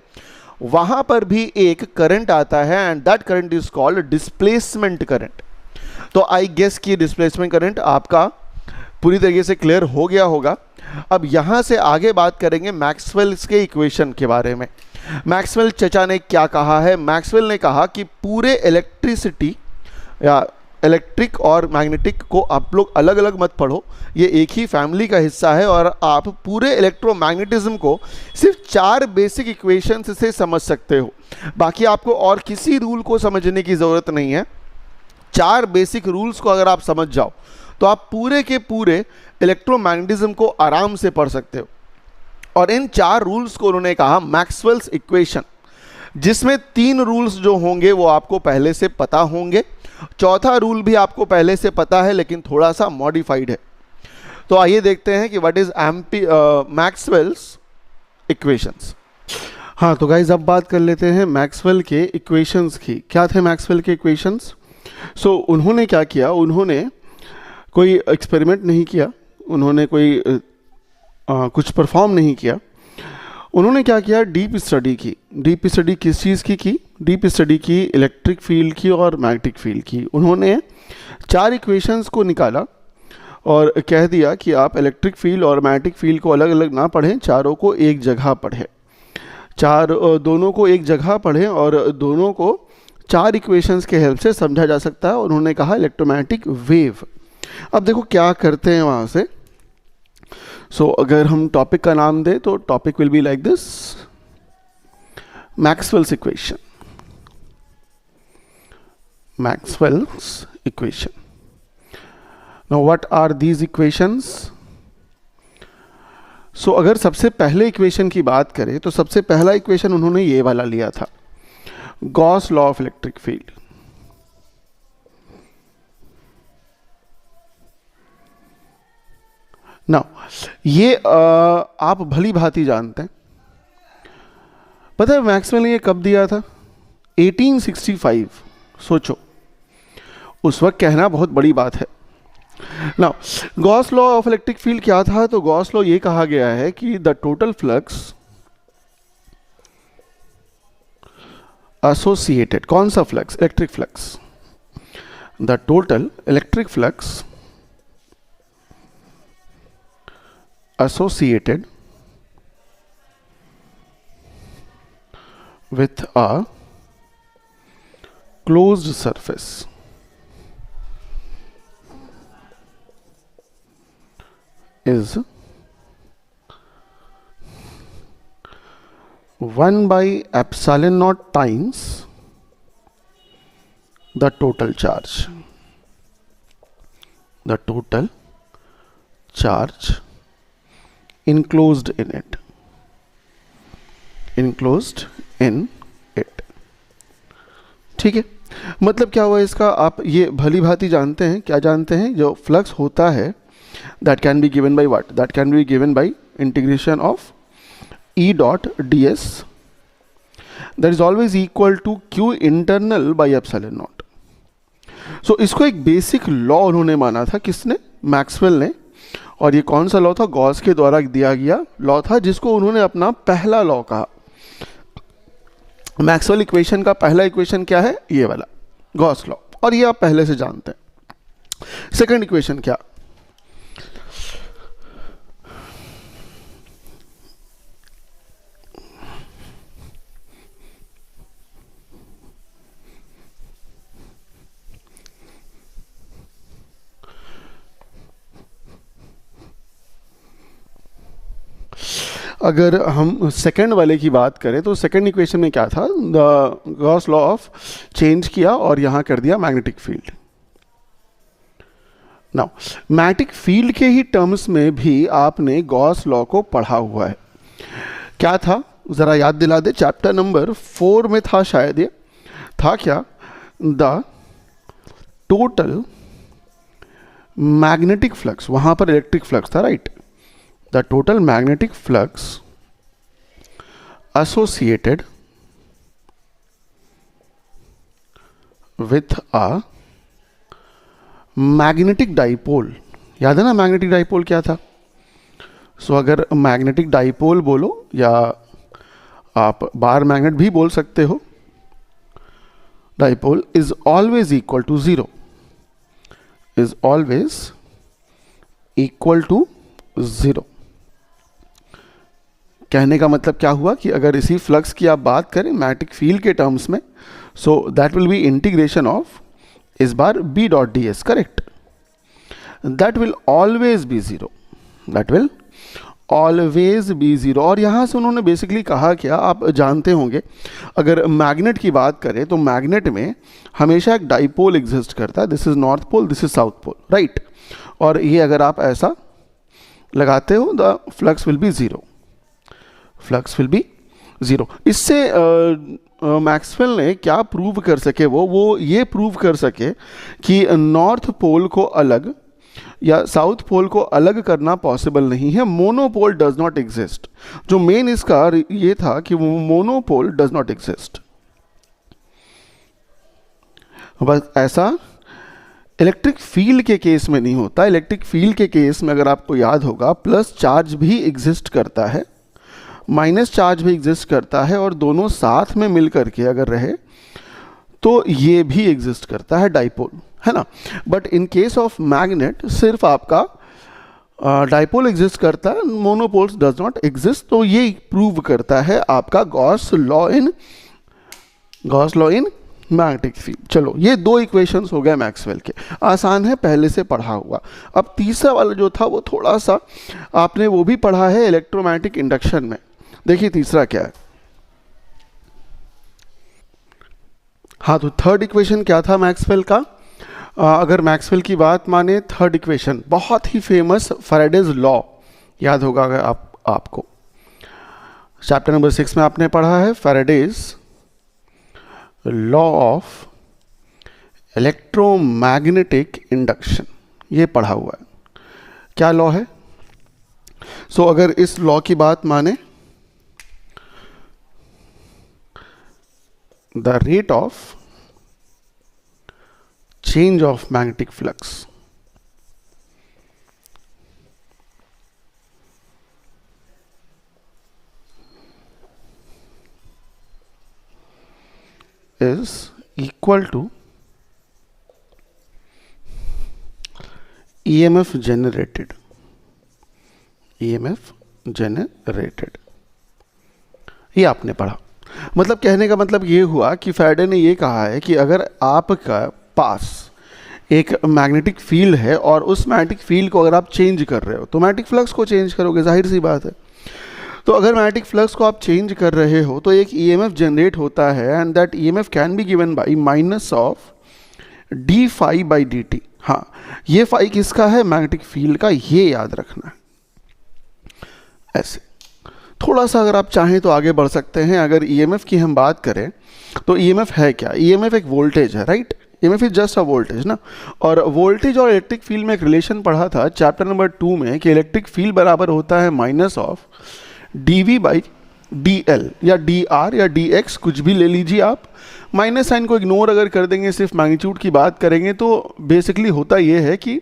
वहां पर भी एक करंट आता है and that current is called displacement current. तो आई गेस कि डिस्प्लेसमेंट करंट आपका पूरी तरीके से क्लियर हो गया होगा। अब यहां से आगे बात करेंगे मैक्सवेल्स के इक्वेशन के बारे में। मैक्सवेल चचा ने क्या कहा है? मैक्सवेल ने कहा कि पूरे इलेक्ट्रिसिटी या इलेक्ट्रिक और मैग्नेटिक को आप लोग अलग अलग मत पढ़ो, ये एक ही फैमिली का हिस्सा है, और आप पूरे इलेक्ट्रोमैग्नेटिज्म को सिर्फ 4 बेसिक इक्वेशन से समझ सकते हो। बाकी आपको और किसी रूल को समझने की ज़रूरत नहीं है। 4 बेसिक रूल्स को अगर आप समझ जाओ तो आप पूरे के पूरे इलेक्ट्रोमैग्नेटिज्म को आराम से पढ़ सकते हो। और इन 4 रूल्स को उन्होंने कहा मैक्सवेल्स इक्वेशन, जिसमें 3 रूल्स जो होंगे वो आपको पहले से पता होंगे, चौथा रूल भी आपको पहले से पता है लेकिन थोड़ा सा मॉडिफाइड है। तो आइए देखते हैं कि व्हाट इज मैक्सवेल्स इक्वेशंस। हाँ तो गाइज अब बात कर लेते हैं मैक्सवेल के इक्वेशंस की। क्या थे मैक्सवेल के इक्वेशंस? सो उन्होंने क्या किया, उन्होंने कोई एक्सपेरिमेंट नहीं किया, उन्होंने कोई कुछ परफॉर्म नहीं किया। उन्होंने क्या किया? डीप स्टडी की। डीप स्टडी किस चीज़ की? डीप स्टडी की इलेक्ट्रिक फील्ड की और मैग्नेटिक फील्ड की। उन्होंने 4 इक्वेशंस को निकाला और कह दिया कि आप इलेक्ट्रिक फील्ड और मैग्नेटिक फील्ड को अलग अलग ना पढ़ें, चारों को एक जगह पढ़ें। दोनों को एक जगह पढ़ें और दोनों को 4 इक्वेशंस के हेल्प से समझा जा सकता है। और उन्होंने कहा इलेक्ट्रोमैग्नेटिक वेव। अब देखो क्या करते हैं वहाँ से। सो अगर हम टॉपिक का नाम दें तो topic will be like this, Maxwell's equation. Maxwell's equation. Now what are these equations? So अगर सबसे पहले इक्वेशन की बात करें तो सबसे पहला इक्वेशन उन्होंने ये वाला लिया था, Gauss law of electric field. Now ये आप भली भांति जानते हैं। पता है मैक्सवेल ने ये कब दिया था? 1865। सोचो, उस वक्त कहना बहुत बड़ी बात है। Now Gauss law of electric field क्या था? तो गॉस लॉ ये कहा गया है कि द टोटल फ्लक्स एसोसिएटेड, कौन सा flux? Electric flux. The total electric flux associated with a closed surface is 1 by epsilon naught times the total charge. The total charge enclosed in it. Enclosed in it. ठीक है, मतलब क्या हुआ इसका? आप ये भली भांति जानते हैं। क्या जानते हैं? जो फ्लक्स होता है that can be given by what? That can be given by integration of E dot ds that is always equal to Q internal by epsilon naught. So इसको एक बेसिक लॉ उन्होंने माना था। किसने? मैक्सवेल ने। और ये कौन सा लॉ था? गॉस के द्वारा दिया गया लॉ था, जिसको उन्होंने अपना पहला लॉ कहा। मैक्सवेल इक्वेशन का पहला इक्वेशन क्या है? ये वाला, गॉस लॉ। और ये आप पहले से जानते हैं। सेकंड इक्वेशन क्या? अगर हम सेकंड वाले की बात करें तो सेकंड इक्वेशन में क्या था? The Gauss law of change किया और यहां कर दिया magnetic field. Now magnetic field के ही टर्म्स में भी आपने गॉस लॉ को पढ़ा हुआ है। क्या था? जरा याद दिला दे। चैप्टर नंबर 4 में था शायद। ये था क्या? The total magnetic flux. वहां पर इलेक्ट्रिक फ्लक्स था, right? The total magnetic flux associated with a magnetic dipole. याद है ना मैग्नेटिक डाइपोल क्या था? सो अगर मैग्नेटिक डाइपोल बोलो या आप बार मैग्नेट भी बोल सकते हो, dipole is always equal to 0, is always equal to 0। कहने का मतलब क्या हुआ कि अगर इसी फ्लक्स की आप बात करें मैग्नेटिक फील्ड के टर्म्स में, so that will B integration of इस बार B dot d S, correct? That will always be 0, that will always be 0। और यहाँ से उन्होंने बेसिकली कहा क्या, आप जानते होंगे, अगर मैग्नेट की बात करें तो मैग्नेट में हमेशा एक डाइपोल एग्जिस्ट करता है। This is north pole, this is south pole, right? और ये अगर आप ऐसा लगाते हो, the flux will be 0, flux will be 0। इससे मैक्सवेल ने क्या प्रूव कर सके? वो ये प्रूव कर सके कि नॉर्थ पोल को अलग या साउथ पोल को अलग करना पॉसिबल नहीं है। Monopole does not exist. जो मेन इसका ये था कि वो मोनोपोल डज नॉट एग्जिस्ट। बस ऐसा इलेक्ट्रिक फील्ड के केस में नहीं होता। इलेक्ट्रिक फील्ड के केस में अगर आपको याद होगा, प्लस चार्ज भी एग्जिस्ट करता है, माइनस चार्ज भी एग्जिस्ट करता है, और दोनों साथ में मिल करके अगर रहे तो ये भी एग्जिस्ट करता है, डाइपोल, है ना? But in case of magnet सिर्फ आपका डाइपोल एग्जिस्ट करता है, मोनोपोल्स डज नॉट एग्जिस्ट। तो ये प्रूव करता है आपका Gauss law in magnetic field. चलो ये दो इक्वेशंस हो गए मैक्सवेल के, आसान है, पहले से पढ़ा हुआ। अब तीसरा वाला जो था वो थोड़ा सा आपने वो भी पढ़ा है इलेक्ट्रोमैग्नेटिक इंडक्शन में। देखिए तीसरा क्या है। हाँ, तो थर्ड इक्वेशन क्या था मैक्सवेल का? अगर मैक्सवेल की बात माने, थर्ड इक्वेशन बहुत ही फेमस फैराडेज लॉ, याद होगा अगर आपको चैप्टर नंबर 6 में आपने पढ़ा है, Faraday's law of electromagnetic induction, ये पढ़ा हुआ है। क्या लॉ है? अगर इस लॉ की बात माने, the rate of change of magnetic flux is equal to EMF generated। ये आपने पढ़ा। मतलब कहने का मतलब ये हुआ कि फैराडे ने ये कहा है कि अगर आपका पास एक मैग्नेटिक फील्ड है और उस मैग्नेटिक फील्ड को अगर आप चेंज कर रहे हो तो मैग्नेटिक फ्लक्स को चेंज करोगे, जाहिर सी बात है। तो अगर मैग्नेटिक फ्लक्स को आप चेंज कर रहे हो तो एक ईएमएफ जनरेट होता है, and that EMF can be given by minus of d phi by d t. हाँ, ये फाई किसका है? मैग्नेटिक फील्ड का, ये याद रखना है। ऐसे थोड़ा सा अगर आप चाहें तो आगे बढ़ सकते हैं। अगर ईएमएफ की हम बात करें तो ईएमएफ है क्या? ईएमएफ एक वोल्टेज है, right? EMF is just a voltage ना। और वोल्टेज और इलेक्ट्रिक फील्ड में एक रिलेशन पढ़ा था चैप्टर नंबर 2 में कि इलेक्ट्रिक फील्ड बराबर होता है minus of d v by d l, या डी आर या डी एक्स, कुछ भी ले लीजिए आप। माइनस साइन को इग्नोर अगर कर देंगे, सिर्फ मैग्नीट्यूड की बात करेंगे, तो बेसिकली होता यह है कि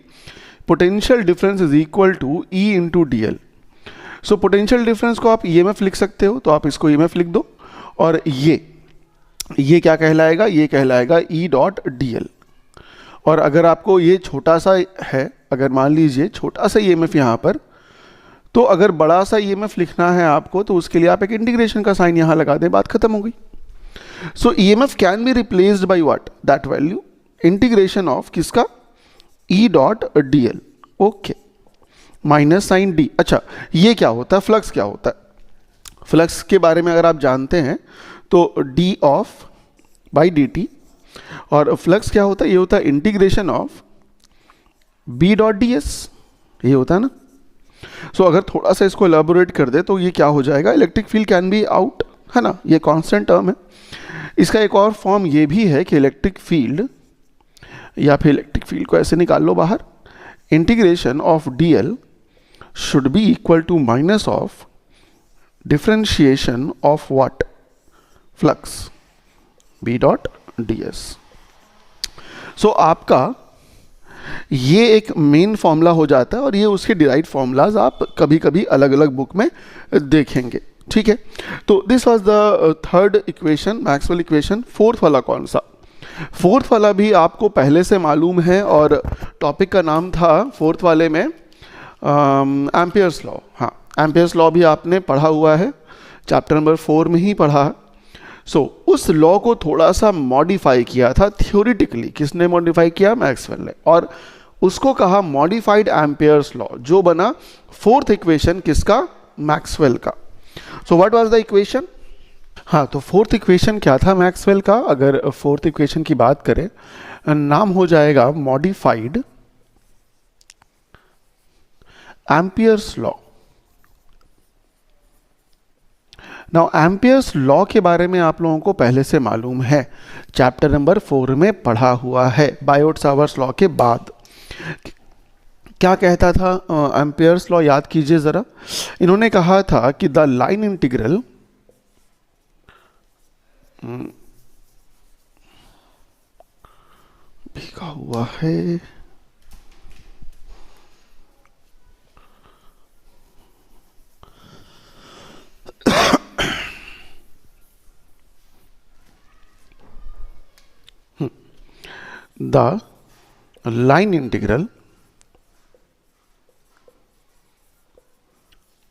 potential difference is equal to e into d l. So potential difference को आप ईएमएफ लिख सकते हो, तो आप इसको ईएमएफ लिख दो। और ये क्या कहलाएगा? ये कहलाएगा ई डॉट डी एल। और अगर आपको ये छोटा सा है, अगर मान लीजिए छोटा सा ईएमएफ यहाँ पर, तो अगर बड़ा सा ईएमएफ लिखना है आपको तो उसके लिए आप एक इंटीग्रेशन का साइन यहाँ लगा दें, बात खत्म हो गई। So EMF can be replaced by what? That value, integration of किसका? E dot d l. Okay, minus sign d. अच्छा, ये क्या होता है? फ्लक्स क्या होता है? फ्लक्स के बारे में अगर आप जानते हैं तो d of by d t, और फ्लक्स क्या होता है? ये होता है integration of b dot d s, ये होता है ना। अगर थोड़ा सा इसको एलाबोरेट कर दे तो ये क्या हो जाएगा? Electric field can be out, है ना, ये कांस्टेंट टर्म है। इसका एक और फॉर्म ये भी है कि इलेक्ट्रिक फील्ड, या फिर इलेक्ट्रिक फील्ड को ऐसे निकाल लो बाहर, integration of d l should be equal to minus of differentiation of what? Flux, b dot d s. आपका ये एक मेन फॉर्मूला हो जाता है, और ये उसके डिराइव फॉर्मूलाज आप कभी कभी अलग अलग बुक में देखेंगे, ठीक है। तो this was the third equation, Maxwell equation. Fourth वाला कौन सा? फोर्थ वाला भी आपको पहले से मालूम है, और टॉपिक का नाम था फोर्थ वाले में एम्पियर्स लॉ। हाँ, एम्पियर्स लॉ भी आपने पढ़ा हुआ है, चैप्टर नंबर 4 में ही पढ़ा है। उस लॉ को थोड़ा सा मॉडिफाई किया था थियोरिटिकली। किसने मॉडिफाई किया? मैक्सवेल ने। और उसको कहा मॉडिफाइड एम्पियर्स लॉ, जो बना फोर्थ इक्वेशन किसका? मैक्सवेल का। What was the equation? हाँ, तो फोर्थ इक्वेशन क्या था मैक्सवेल का? अगर फोर्थ इक्वेशन की बात करें, नाम हो जाएगा modified Ampere's law. Now Ampere's law के बारे में आप लोगों को पहले से मालूम है, चैप्टर नंबर 4 में पढ़ा हुआ है, बायोट-सावर्ट्स लॉ के बाद। क्या कहता था एम्पियर्स लॉ? याद कीजिए ज़रा। इन्होंने कहा था कि द लाइन इंटीग्रल भीगा हुआ है, the line integral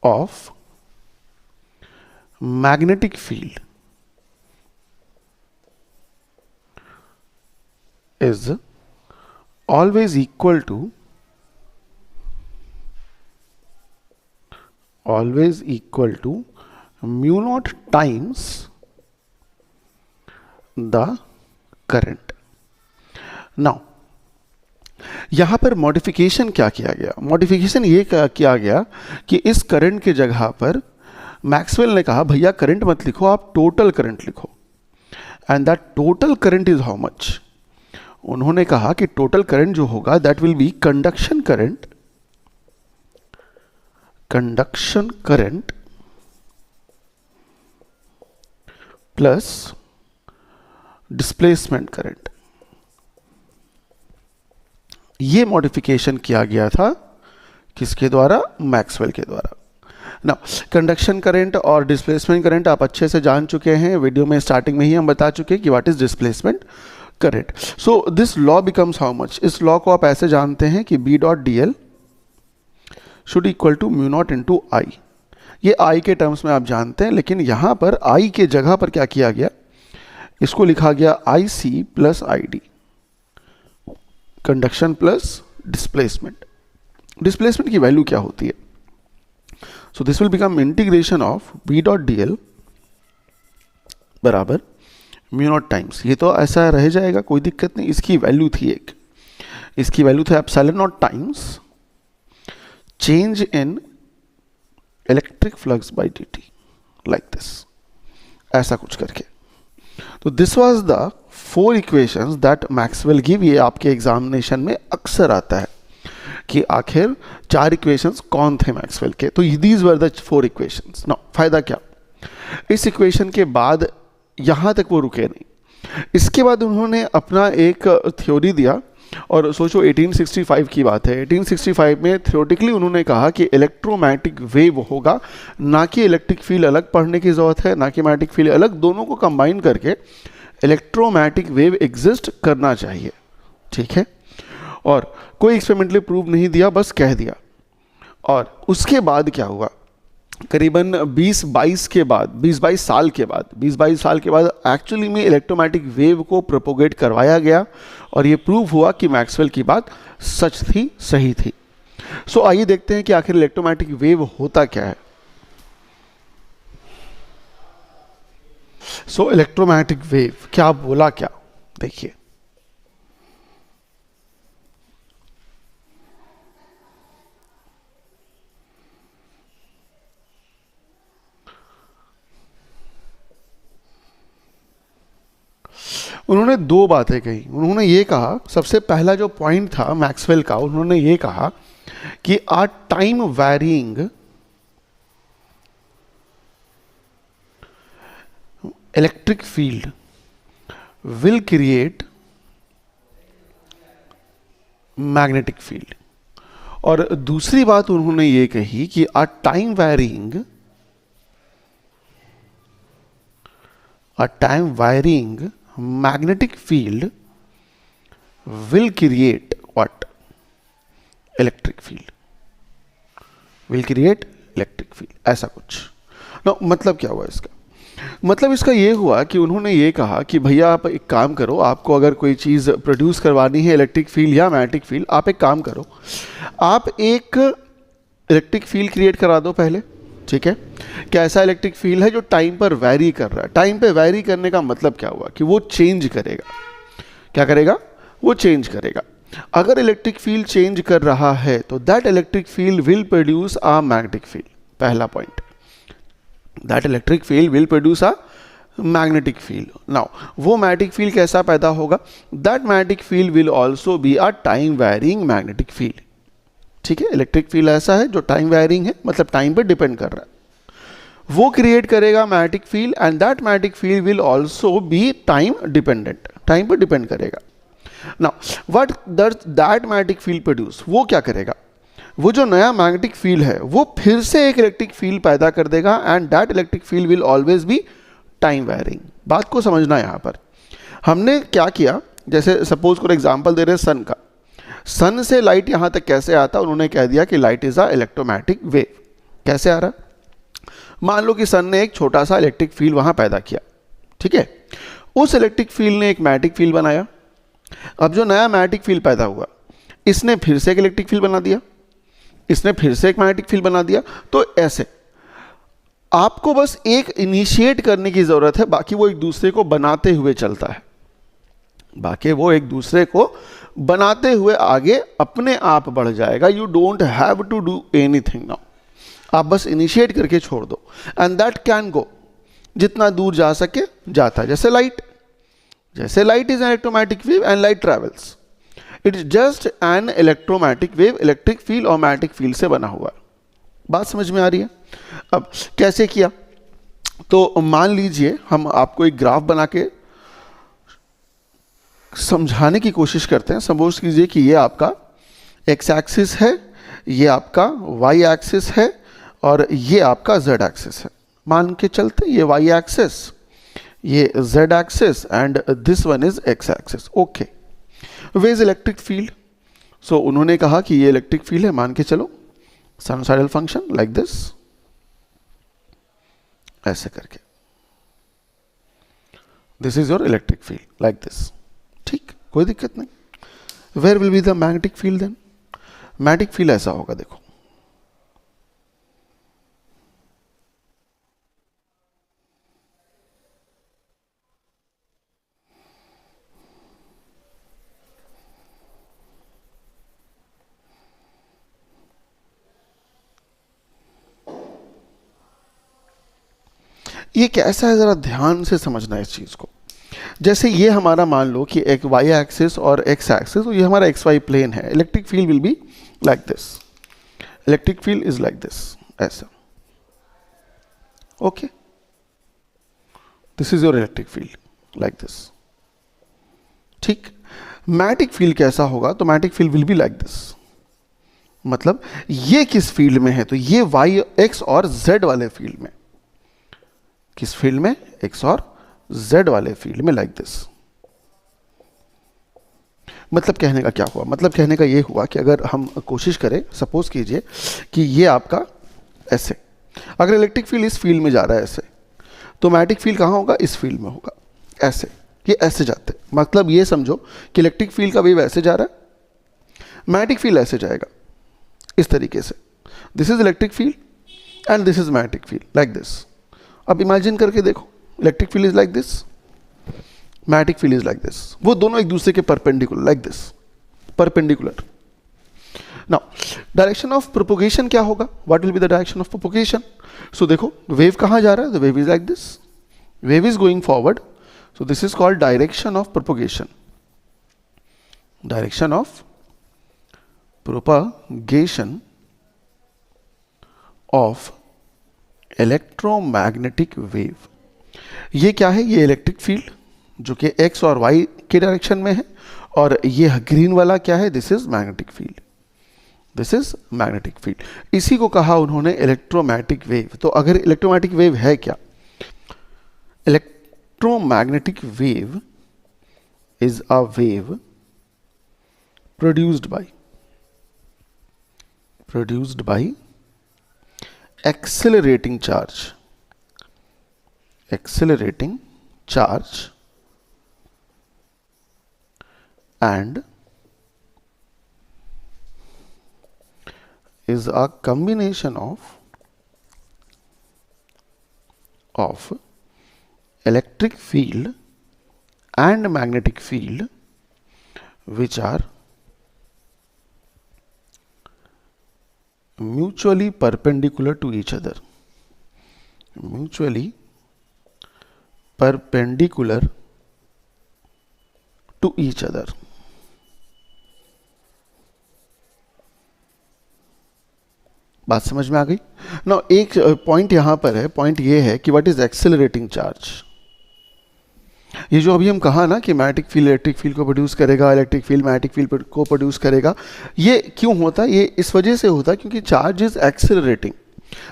of magnetic field is always equal to mu naught times the current. Now यहां पर मॉडिफिकेशन क्या किया गया? मॉडिफिकेशन ये किया गया कि इस करंट के जगह पर मैक्सवेल ने कहा भैया करंट मत लिखो, आप टोटल करंट लिखो, and that total current is how much? उन्होंने कहा कि टोटल करंट जो होगा that will B conduction current plus displacement current. ये मॉडिफिकेशन किया गया था किसके द्वारा? मैक्सवेल के द्वारा। ना कंडक्शन करंट और डिस्प्लेसमेंट करंट आप अच्छे से जान चुके हैं, वीडियो में स्टार्टिंग में ही हम बता चुके हैं कि what is displacement current. So this law becomes how much? इस लॉ को आप ऐसे जानते हैं कि B dot d l should equal to mu not into I. ये आई के टर्म्स में आप जानते हैं, लेकिन यहां पर आई के जगह पर क्या किया गया? इसको लिखा गया I C plus I D, conduction plus displacement. Displacement की वैल्यू क्या होती है? So this will become integration of B dot d l बराबर म्यू नॉट टाइम्स, ये तो ऐसा रह जाएगा, कोई दिक्कत नहीं। इसकी वैल्यू थी इसकी वैल्यू थी epsilon naught times change in electric flux by dt, like this, ऐसा कुछ करके। तो this was the 4 equations that Maxwell give. ये आपके एग्जामिनेशन में अक्सर आता है कि आखिर 4 इक्वेशंस कौन थे मैक्सवेल के। तो these were the 4 equations. No फायदा क्या? इस इक्वेशन के बाद यहां तक वो रुके नहीं, इसके बाद उन्होंने अपना एक थ्योरी दिया। और सोचो 1865 की बात है, 1865 में थ्योरेटिकली उन्होंने कहा कि इलेक्ट्रोमैग्नेटिक वेव होगा, ना कि इलेक्ट्रिक फील्ड अलग पढ़ने की जरूरत है, ना कि मैग्नेटिक फील्ड अलग, दोनों को कंबाइन करके इलेक्ट्रोमैग्नेटिक वेव एग्जिस्ट करना चाहिए। ठीक है, और कोई एक्सपेरिमेंटली प्रूव नहीं दिया, बस कह दिया। और उसके बाद क्या हुआ? करीबन 20-22 साल के बाद एक्चुअली में इलेक्ट्रोमैग्नेटिक वेव को प्रोपोगेट करवाया गया, और ये प्रूव हुआ कि मैक्सवेल की बात सच थी, सही थी। सो आइए देखते हैं कि आखिर इलेक्ट्रोमैग्नेटिक वेव होता क्या है। सो इलेक्ट्रोमैग्नेटिक वेव क्या बोला, क्या देखिए। उन्होंने 2 बातें कही। उन्होंने ये कहा, सबसे पहला जो पॉइंट था मैक्सवेल का, उन्होंने ये कहा कि a time varying electric field will create magnetic field. और दूसरी बात उन्होंने ये कही कि a time varying magnetic field will create what? Electric field will create electric field, ऐसा कुछ। ना मतलब क्या हुआ इसका? मतलब इसका ये हुआ कि उन्होंने ये कहा कि भैया आप एक काम करो, आपको अगर कोई चीज़ प्रोड्यूस करवानी है इलेक्ट्रिक फील्ड या मैग्नेटिक फील्ड, आप एक काम करो, आप एक इलेक्ट्रिक फील्ड क्रिएट करा दो पहले। ठीक है, क्या ऐसा इलेक्ट्रिक फील्ड है जो टाइम पर वैरी कर रहा है? टाइम पे वैरी करने का मतलब क्या हुआ कि वो चेंज करेगा। क्या करेगा? वो चेंज करेगा। अगर इलेक्ट्रिक फील्ड चेंज कर रहा है तो that electric field will produce a magnetic field. पहला point, that electric field will produce a magnetic field. Now वो मैग्नेटिक फील्ड कैसा पैदा होगा? That magnetic field will also be a time varying magnetic field. ठीक है, electric field ऐसा है जो टाइम वैरिंग है, मतलब टाइम पर डिपेंड कर रहा है। वो क्रिएट करेगा magnetic field, and that magnetic field will also B time dependent, time पर डिपेंड करेगा। Now what does that magnetic field produce? वो क्या करेगा? वो जो नया मैग्नेटिक फील्ड है वो फिर से एक इलेक्ट्रिक फील्ड पैदा कर देगा, and that electric field will always be time varying. बात को समझना, यहाँ पर हमने क्या किया, जैसे सपोज फॉर एग्जांपल दे रहे हैं सन का, सन से लाइट यहाँ तक कैसे आता? उन्होंने कह दिया कि light is a electromagnetic wave. कैसे आ रहा? मान लो कि सन ने एक छोटा सा इलेक्ट्रिक फील्ड वहां पैदा किया, ठीक है। उस इलेक्ट्रिक फील्ड ने एक मैग्नेटिक फील्ड बनाया। अब जो नया मैग्नेटिक फील्ड पैदा हुआ, इसने फिर से एक इलेक्ट्रिक फील्ड बना दिया, इसने फिर से एक मैग्नेटिक फील्ड बना दिया। तो ऐसे आपको बस एक इनिशिएट करने की जरूरत है, बाकी वो एक दूसरे को बनाते हुए चलता है, बाकी वो एक दूसरे को बनाते हुए आगे अपने आप बढ़ जाएगा। You don't have to do anything now, आप बस इनिशिएट करके छोड़ दो, एंड दैट कैन गो, जितना दूर जा सके जाता है। जैसे light is an electromagnetic wave and light travels, it is just an electromagnetic wave, electric field और मैग्नेटिक फील्ड से बना हुआ है। बात समझ में आ रही है? अब कैसे किया? तो मान लीजिए हम आपको एक ग्राफ बना के समझाने की कोशिश करते हैं। सपोज कीजिए कि ये आपका एक्स एक्सिस है, ये आपका वाई एक्सिस है और ये आपका जेड एक्सिस है। मान के चलते ये वाई एक्सिस, ये Z axis and this one is X axis. Okay, way is electric field. So उन्होंने कहा कि ये इलेक्ट्रिक फील्ड है, मान के चलो साइनसॉइडल फंक्शन लाइक दिस, ऐसे करके this is your electric field like this. ठीक, कोई दिक्कत नहीं। Where will be the magnetic field then? Magnetic field ऐसा होगा, देखो ये कैसा है, जरा ध्यान से समझना है इस चीज को। जैसे ये हमारा मान लो कि एक वाई एक्सिस और एक्स एक्सिस, तो ये हमारा एक्स वाई प्लेन है। Electric field will be like this, electric field is like this, ऐसा। Okay, this is your electric field like this. ठीक, मैग्नेटिक फील्ड कैसा होगा? तो magnetic field will be like this. मतलब ये किस फील्ड में है? तो ये वाई एक्स और जेड वाले फील्ड में। किस फील्ड में? एक्स और जेड वाले फील्ड में, लाइक दिस। मतलब कहने का क्या हुआ? मतलब कहने का ये हुआ कि अगर हम कोशिश करें, सपोज कीजिए कि ये आपका ऐसे, अगर इलेक्ट्रिक फील्ड इस फील्ड में जा रहा है ऐसे, तो मैग्नेटिक फील्ड कहाँ होगा? इस फील्ड में होगा, ऐसे। ये ऐसे जाते, मतलब ये समझो कि इलेक्ट्रिक फील्ड का वेव ऐसे जा रहा है, मैग्नेटिक फील्ड ऐसे जाएगा, इस तरीके से। This is electric field and this is magnetic field like this. अब इमेजिन करके देखो, electric field is like this, magnetic field is like this. वो दोनों एक दूसरे के perpendicular, like this, perpendicular. Now direction of propagation क्या होगा? What will be the direction of propagation? So देखो, वेव कहाँ जा रहा है? The wave is like this, wave is going forward, so this is called direction of propagation. Direction of propagation of electromagnetic wave. ये क्या है? ये electric field जो कि एक्स और वाई के डायरेक्शन में है, और ये ग्रीन वाला क्या है? This is magnetic field, this is magnetic field. इसी को कहा उन्होंने इलेक्ट्रोमैग्नेटिक वेव। तो अगर इलेक्ट्रोमैग्नेटिक वेव है क्या? Electromagnetic wave is a wave produced by accelerating charge and is a combination of electric field and magnetic field which are mutually perpendicular to each other, mutually perpendicular to each other। बात समझ में आ गई ना? एक point यहां पर है, point ये है कि व्हाट इज एक्सेलरेटिंग चार्ज। ये जो अभी हम कहा ना कि मैग्नेटिक फील्ड इलेक्ट्रिक फील्ड को प्रोड्यूस करेगा, इलेक्ट्रिक फील्ड मैग्नेटिक फील्ड को प्रोड्यूस करेगा, ये क्यों होता है? ये इस वजह से होता है क्योंकि चार्ज इज एक्सेलरेटिंग।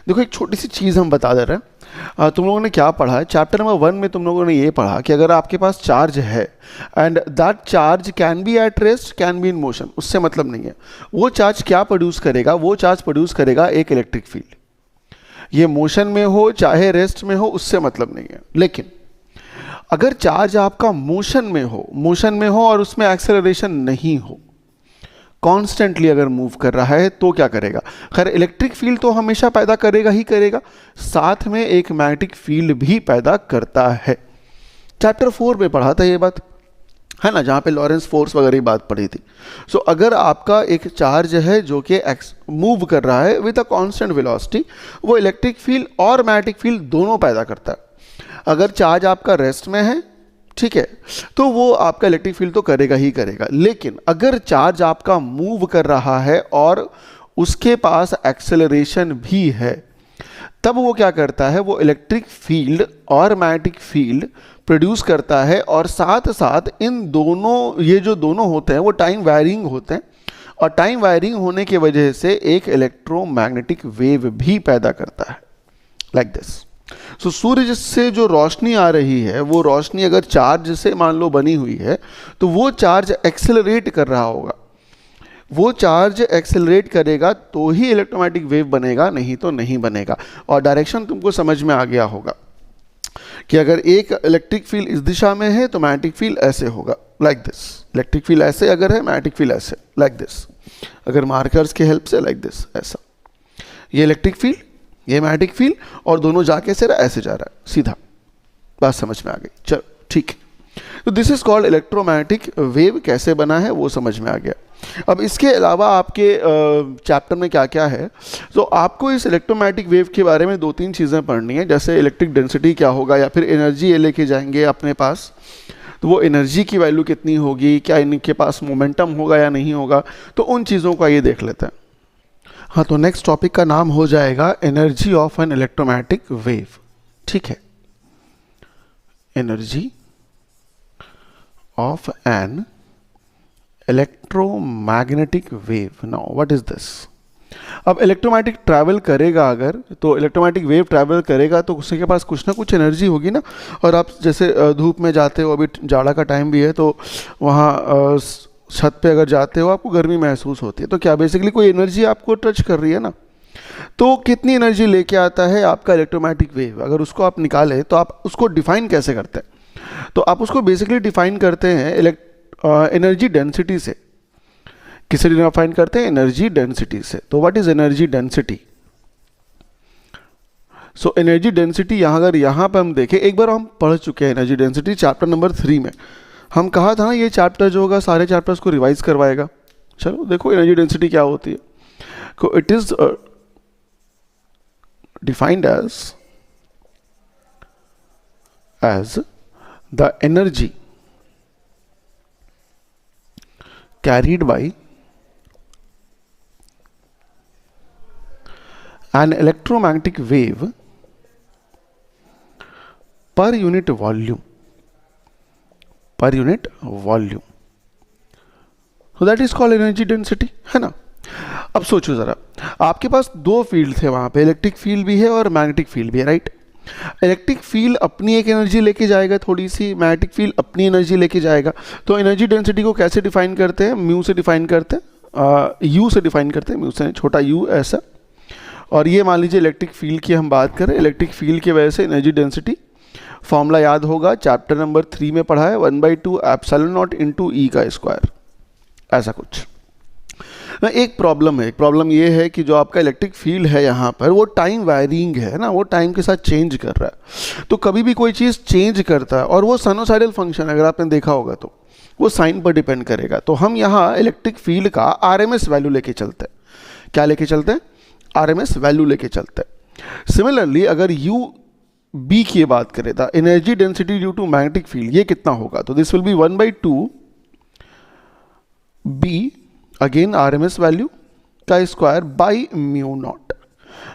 देखो एक छोटी सी चीज़ हम बता दे रहे हैं। तुम लोगों ने क्या पढ़ा है? चैप्टर नंबर 1 में तुम लोगों ने ये पढ़ा कि अगर आपके पास चार्ज है and that charge can be at rest, can be in motion, उससे मतलब नहीं है। वो चार्ज क्या प्रोड्यूस करेगा? वो चार्ज प्रोड्यूस करेगा एक इलेक्ट्रिक फील्ड। ये मोशन में हो चाहे रेस्ट में हो उससे मतलब नहीं है। लेकिन अगर चार्ज आपका मोशन में हो और उसमें एक्सेलरेशन नहीं हो, कॉन्स्टेंटली अगर मूव कर रहा है तो क्या करेगा? खैर इलेक्ट्रिक फील्ड तो हमेशा पैदा करेगा ही करेगा, साथ में एक मैग्नेटिक फील्ड भी पैदा करता है। चैप्टर 4 में पढ़ा था ये बात, है ना, जहाँ पे लॉरेंस फोर्स वगैरह की बात पढ़ी थी। सो अगर आपका एक चार्ज है जो कि मूव कर रहा है विद अ कांस्टेंट वेलोसिटी, वो इलेक्ट्रिक फील्ड और मैग्नेटिक फील्ड दोनों पैदा करता है। अगर चार्ज आपका रेस्ट में है, ठीक है, तो वो आपका इलेक्ट्रिक फील्ड तो करेगा ही करेगा। लेकिन अगर चार्ज आपका मूव कर रहा है और उसके पास एक्सेलरेशन भी है, तब वो क्या करता है? वो इलेक्ट्रिक फील्ड और मैग्नेटिक फील्ड प्रोड्यूस करता है, और साथ साथ इन दोनों, ये जो दोनों होते हैं वो टाइम वायरिंग होते हैं, और टाइम वायरिंग होने की वजह से एक इलेक्ट्रोमैग्नेटिक वेव भी पैदा करता है, लाइक दिस। सो सूर्य से जो रोशनी आ रही है, वो रोशनी अगर चार्ज से मान लो बनी हुई है, तो वो चार्ज एक्सेलरेट कर रहा होगा। वो चार्ज एक्सेलरेट करेगा तो ही इलेक्ट्रोमैग्नेटिक वेव बनेगा, नहीं तो नहीं बनेगा। और डायरेक्शन तुमको समझ में आ गया होगा कि अगर एक इलेक्ट्रिक फील्ड इस दिशा में है तो मैग्नेटिक फील्ड ऐसे होगा, लाइक दिस। इलेक्ट्रिक फील्ड ऐसे अगर है, मैग्नेटिक फील्ड ऐसे, लाइक दिस। अगर मार्कर्स के हेल्प से, लाइक दिस, ऐसा। ये इलेक्ट्रिक फील्ड, ये मैग्नेटिक फील्ड, और दोनों जाके से ऐसे जा रहा है सीधा। बात समझ में आ गई? चलो ठीक है। तो this is called electromagnetic wave. कैसे बना है वो समझ में आ गया। अब इसके अलावा आपके चैप्टर में क्या क्या है, तो आपको इस इलेक्ट्रोमैग्नेटिक वेव के बारे में 2-3 चीज़ें पढ़नी है। जैसे इलेक्ट्रिक डेंसिटी क्या होगा, या फिर एनर्जी ये लेके जाएंगे अपने पास, तो वो एनर्जी की वैल्यू कितनी होगी, क्या इनके पास मोमेंटम होगा या नहीं होगा, तो उन चीज़ों का ये देख लेते हैं। हाँ, तो नेक्स्ट टॉपिक का नाम हो जाएगा energy of an electromagnetic wave. ठीक है, energy of an electromagnetic wave. Now what is this? अब इलेक्ट्रोमैग्नेटिक ट्रैवल करेगा, अगर तो इलेक्ट्रोमैग्नेटिक वेव ट्रैवल करेगा तो उसके पास कुछ ना कुछ एनर्जी होगी ना। और आप जैसे धूप में जाते हो, अभी जाड़ा का टाइम भी है, तो वहाँ छत पे अगर जाते हो आपको गर्मी महसूस होती है, तो क्या बेसिकली कोई एनर्जी आपको टच कर रही है ना। तो कितनी एनर्जी लेके आता है आपका इलेक्ट्रोमैग्नेटिक वेव? अगर उसको आप निकालें तो आप उसको डिफाइन कैसे करते हैं? तो आप उसको बेसिकली डिफाइन करते हैं एनर्जी डेंसिटी से। किसे डिफाइन करते हैं? एनर्जी डेंसिटी से। तो what is energy density? So energy density अगर यहाँ पर हम देखें, एक बार हम पढ़ चुके हैं एनर्जी डेंसिटी चैप्टर नंबर 3 में। हम कहा था ना ये चैप्टर जो होगा सारे चैप्टर्स को रिवाइज करवाएगा। चलो देखो एनर्जी डेंसिटी क्या होती है। It is defined as the energy carried by an electromagnetic wave per unit volume. So that is called energy density, है ना। अब सोचो जरा, आपके पास 2 फील्ड थे वहां पे, इलेक्ट्रिक फील्ड भी है और मैग्नेटिक फील्ड भी है, राइट। इलेक्ट्रिक फील्ड अपनी एक एनर्जी लेके जाएगा थोड़ी सी, मैग्नेटिक फील्ड अपनी एनर्जी लेके जाएगा। तो एनर्जी डेंसिटी को कैसे डिफाइन करते हैं? म्यू से डिफाइन करते हैं, यू से डिफाइन करते हैं, म्यू से छोटा यू ऐसा। और ये मान लीजिए इलेक्ट्रिक फील्ड की हम बात करें, इलेक्ट्रिक फील्ड की वजह से एनर्जी डेंसिटी, फॉर्मूला याद होगा, चैप्टर नंबर 3 में पढ़ा है, 1/2 एप्सिलॉन नॉट इंटू ई का स्क्वायर, ऐसा कुछ। एक प्रॉब्लम ये है कि जो आपका इलेक्ट्रिक फील्ड है यहाँ पर, वो टाइम वायरिंग है ना, वो टाइम के साथ चेंज कर रहा है। तो कभी भी कोई चीज़ चेंज करता है, और वो साइनोसॉइडल फंक्शन अगर आपने देखा होगा तो वो साइन पर डिपेंड करेगा। तो हम यहाँ इलेक्ट्रिक फील्ड का आरएमएस वैल्यू लेके चलते हैं। क्या लेके चलते हैं? आरएमएस वैल्यू लेके चलते हैं। सिमिलरली अगर यू बी की बात करें, the energy density due to magnetic field, ये कितना होगा? तो this will be 1/2 B, again RMS value का स्क्वायर बाई म्यू नॉट।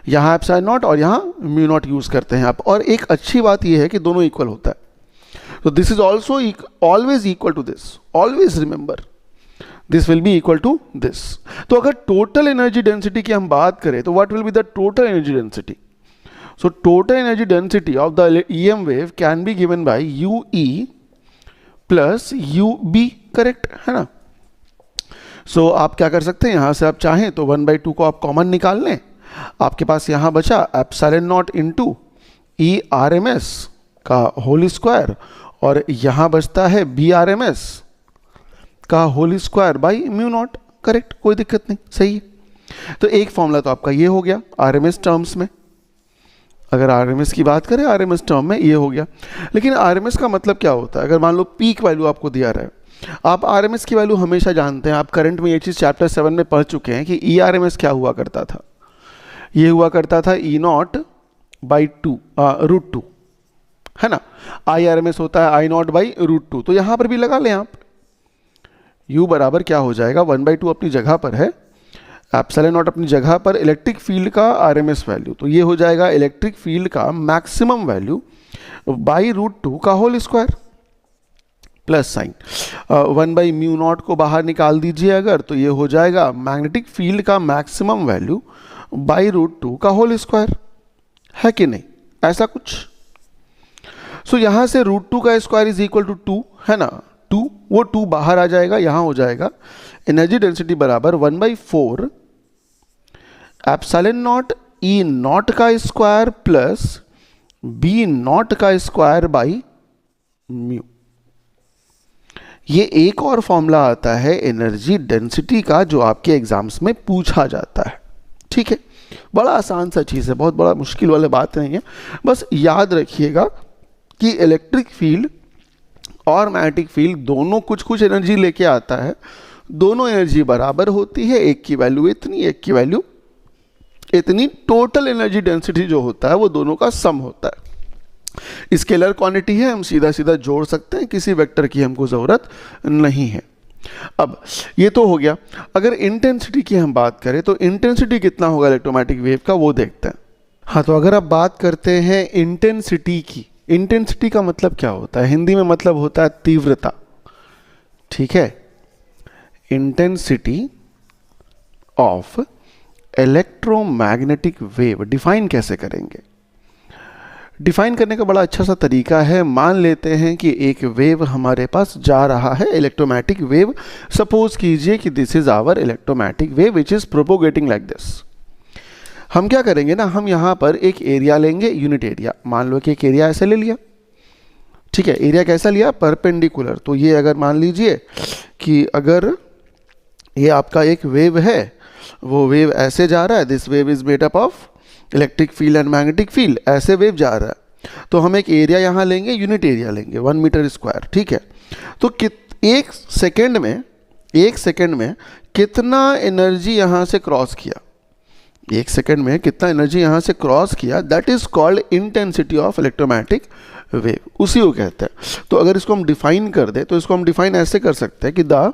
यहाँ एप्सिलॉन नॉट और यहाँ म्यू नॉट यूज करते हैं आप। और एक अच्छी बात यह है कि दोनों इक्वल होता है। तो this is also always equal to this, always remember this will be equal to this. तो अगर टोटल एनर्जी डेंसिटी की हम बात करें तो what will be the total energy density? So total energy density of the EM wave can be given bye UE plus UB, correct है ना। सो आप क्या कर सकते हैं, यहाँ से आप चाहें तो 1/2 को आप कॉमन निकाल लें, आपके पास यहाँ बचा epsilon not into E R M S का होल स्क्वायर, और यहाँ बचता है बी आर एम एस का whole square by mu naught. Correct, कोई दिक्कत नहीं, सही है। तो एक फॉर्मूला तो आपका ये हो गया आरएमएस टर्म्स में, अगर आरएमएस की बात करें आरएमएस टर्म में ये हो गया। लेकिन आरएमएस का मतलब क्या होता है? अगर मान लो पीक वैल्यू आपको दिया रहा है, आप आरएमएस की वैल्यू हमेशा जानते हैं, आप करंट में ये चीज़ चैप्टर 7 में पढ़ चुके हैं कि ई आरएमएस क्या हुआ करता था। ये हुआ करता था ई नॉट बाई रूट टू, है ना। आई आरएमएस होता है आई नॉट बाई रूट टू। तो यहाँ पर भी लगा लें आप, U बराबर क्या हो जाएगा 1/2 अपनी जगह पर है, एप्सिलॉन नॉट अपनी जगह पर, इलेक्ट्रिक फील्ड का आरएमएस वैल्यू, तो ये हो जाएगा इलेक्ट्रिक फील्ड का maximum value by root two का होल स्क्वायर प्लस साइन 1/μ0 को बाहर निकाल दीजिए अगर, तो ये हो जाएगा मैग्नेटिक फील्ड का maximum value by root two का होल स्क्वायर, है कि नहीं? ऐसा कुछ। सो यहाँ से रूट टू का स्क्वायर इज इक्वल टू 2, है ना। 2, वो 2 बाहर आ जाएगा, यहाँ हो जाएगा एनर्जी डेंसिटी बराबर 1/4 एप्सिलॉन नॉट ई नॉट का स्क्वायर प्लस बी नॉट का स्क्वायर बाई म्यू। ये एक और फॉर्मूला आता है एनर्जी डेंसिटी का जो आपके एग्जाम्स में पूछा जाता है, ठीक है। बड़ा आसान सा चीज़ है, बहुत बड़ा मुश्किल वाली बात नहीं है। बस याद रखिएगा कि इलेक्ट्रिक फील्ड और मैग्नेटिक फील्ड दोनों कुछ कुछ एनर्जी लेके आता है, दोनों एनर्जी बराबर होती है, एक की वैल्यू इतनी, एक की वैल्यू इतनी। टोटल एनर्जी डेंसिटी जो होता है वो दोनों का सम होता है। स्केलर क्वांटिटी है, हम सीधा सीधा जोड़ सकते हैं, किसी वेक्टर की हमको ज़रूरत नहीं है। अब ये तो हो गया। अगर इंटेंसिटी की हम बात करें तो इंटेंसिटी कितना होगा इलेक्ट्रोमैग्नेटिक वेव का वो देखते हैं। हाँ, तो अगर आप बात करते हैं इंटेंसिटी की, इंटेंसिटी का मतलब क्या होता है? हिंदी में मतलब होता है तीव्रता, ठीक है। Intensity of electromagnetic wave define कैसे करेंगे? डिफाइन करने का बड़ा अच्छा सा तरीका है। मान लेते हैं कि एक वेव हमारे पास जा रहा है, इलेक्ट्रोमैग्नेटिक वेव। सपोज कीजिए कि this is our electromagnetic wave which is propagating like this. हम क्या करेंगे ना, हम यहाँ पर एक एरिया लेंगे, यूनिट एरिया। मान लो कि एक एरिया ऐसे ले लिया, ठीक है। एरिया कैसा लिया? परपेंडिकुलर। तो ये अगर मान लीजिए कि अगर ये आपका एक वेव है, वो वेव ऐसे जा रहा है, this wave is made up of electric field and magnetic field, ऐसे वेव जा रहा है। तो हम एक एरिया यहाँ लेंगे, यूनिट एरिया लेंगे 1 मीटर स्क्वायर, ठीक है। तो एक सेकेंड में कितना एनर्जी यहाँ से क्रॉस किया, एक सेकेंड में कितना एनर्जी यहाँ से क्रॉस किया, that is called intensity of electromagnetic wave, उसी को कहते हैं। तो अगर इसको हम डिफाइन कर दें तो इसको हम डिफाइन ऐसे कर सकते हैं कि the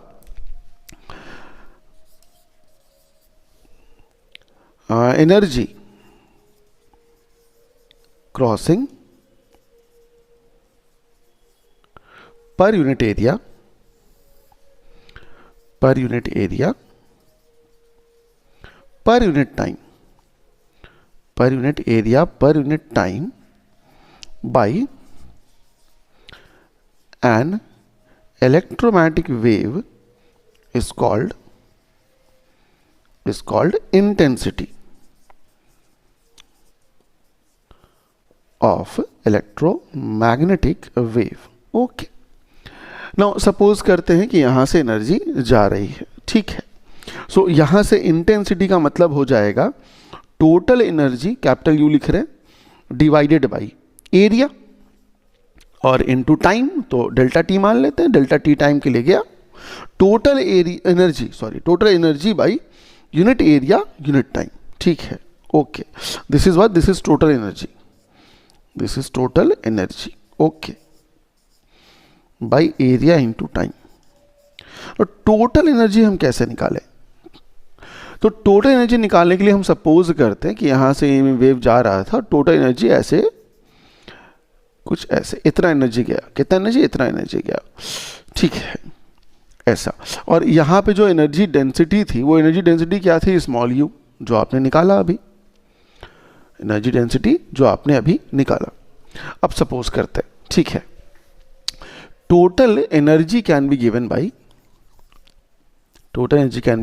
energy crossing per unit area per unit time per unit time by an electromagnetic wave is called intensity of electromagnetic wave. Okay. Now suppose करते हैं कि यहाँ से एनर्जी जा रही है, ठीक है। सो यहाँ से इंटेंसिटी का मतलब हो जाएगा टोटल एनर्जी, कैपिटल यू लिख रहे हैं, डिवाइडेड बाई एरिया और इनटू टाइम, तो डेल्टा टी मान लेते हैं, डेल्टा टी टाइम के लिए गया। Total energy by unit area unit time, ठीक है। Okay, this is total energy, okay, by area into time. तो टोटल एनर्जी हम कैसे निकालें? तो टोटल एनर्जी निकालने के लिए हम सपोज करते हैं कि यहाँ से वेव जा रहा था, टोटल एनर्जी ऐसे कुछ ऐसे, इतना एनर्जी गया, कितना एनर्जी, इतना एनर्जी गया, ठीक है, ऐसा। और यहाँ पे जो एनर्जी डेंसिटी थी, वो एनर्जी डेंसिटी क्या थी? स्मॉल यू, जो आपने निकाला अभी, एनर्जी डेंसिटी जो आपने अभी निकाला। अब सपोज करते हैं, ठीक है, total energy can be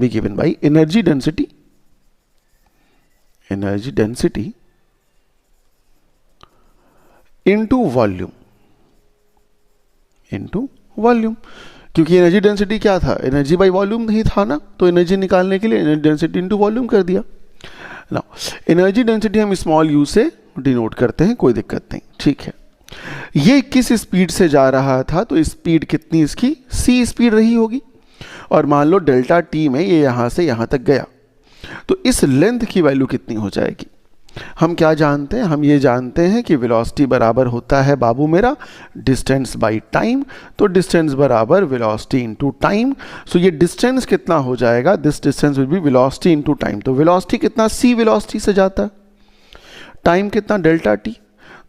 given by energy density energy density into volume, into volume, क्योंकि एनर्जी डेंसिटी क्या था, एनर्जी बाई वॉल्यूम नहीं था ना, तो एनर्जी निकालने के लिए एनर्जी डेंसिटी इनटू वॉल्यूम कर दिया ना। एनर्जी डेंसिटी हम स्मॉल यू से डिनोट करते हैं, कोई दिक्कत नहीं, ठीक है। ये किस स्पीड से जा रहा था, तो स्पीड कितनी इसकी, सी स्पीड रही होगी, और मान लो डेल्टा टी में ये यहाँ से यहाँ तक गया, तो इस लेंथ की वैल्यू कितनी हो जाएगी। हम क्या जानते हैं, हम ये जानते हैं कि वेलोसिटी बराबर होता है बाबू मेरा डिस्टेंस बाय टाइम, तो डिस्टेंस बराबर वेलोसिटी इनटू टाइम। सो ये डिस्टेंस कितना हो जाएगा, this distance will be velocity into time. तो वेलोसिटी कितना, सी वेलोसिटी से जाता है, टाइम कितना डेल्टा टी,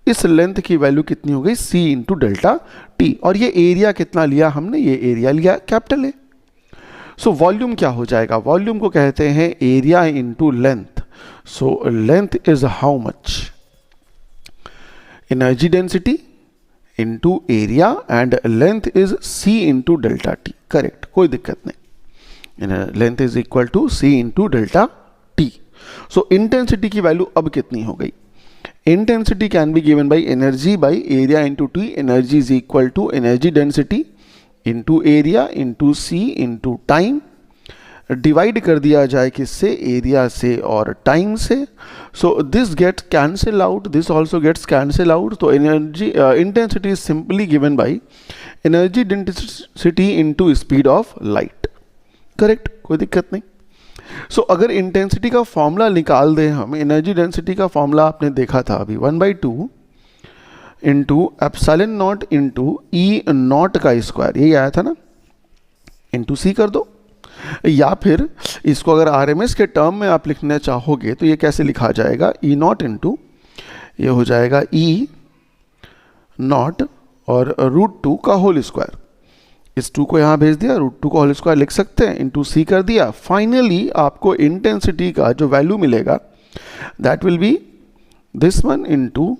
इस लेंथ की वैल्यू कितनी हो गई, सी इंटू डेल्टा टी। और ये एरिया कितना लिया हमने, ये एरिया लिया कैपिटल ए। सो वॉल्यूम क्या हो जाएगा, वॉल्यूम को कहते हैं area into length. So length is how much, energy density into area, and length is c into delta t, correct, कोई दिक्कत नहीं, length is equal to c into delta t। So intensity की value अब कितनी हो गई, intensity can be given by energy by area into t, energy is equal to energy density into area into c into time, divide कर दिया जाए किससे, area से और टाइम से। So this gets cancel out, this also gets cancel out. तो energy intensity is simply given by energy density into speed of light, correct, कोई दिक्कत नहीं। सो अगर इंटेंसिटी का फॉर्मूला निकाल दें हम, एनर्जी डेंसिटी का फॉर्मूला आपने देखा था अभी, 1/2 into epsilon not into E not का स्क्वायर, यही आया था ना, इंटू सी कर दो, या फिर इसको अगर आरएमएस के टर्म में आप लिखना चाहोगे तो ये कैसे लिखा जाएगा, ई नॉट इंटू, ये हो जाएगा ई नॉट और √2 का होल स्क्वायर, इस 2 को यहाँ भेज दिया, √2 का होल स्क्वायर लिख सकते हैं, इंटू सी कर दिया। फाइनली आपको इंटेंसिटी का जो वैल्यू मिलेगा that will be this one into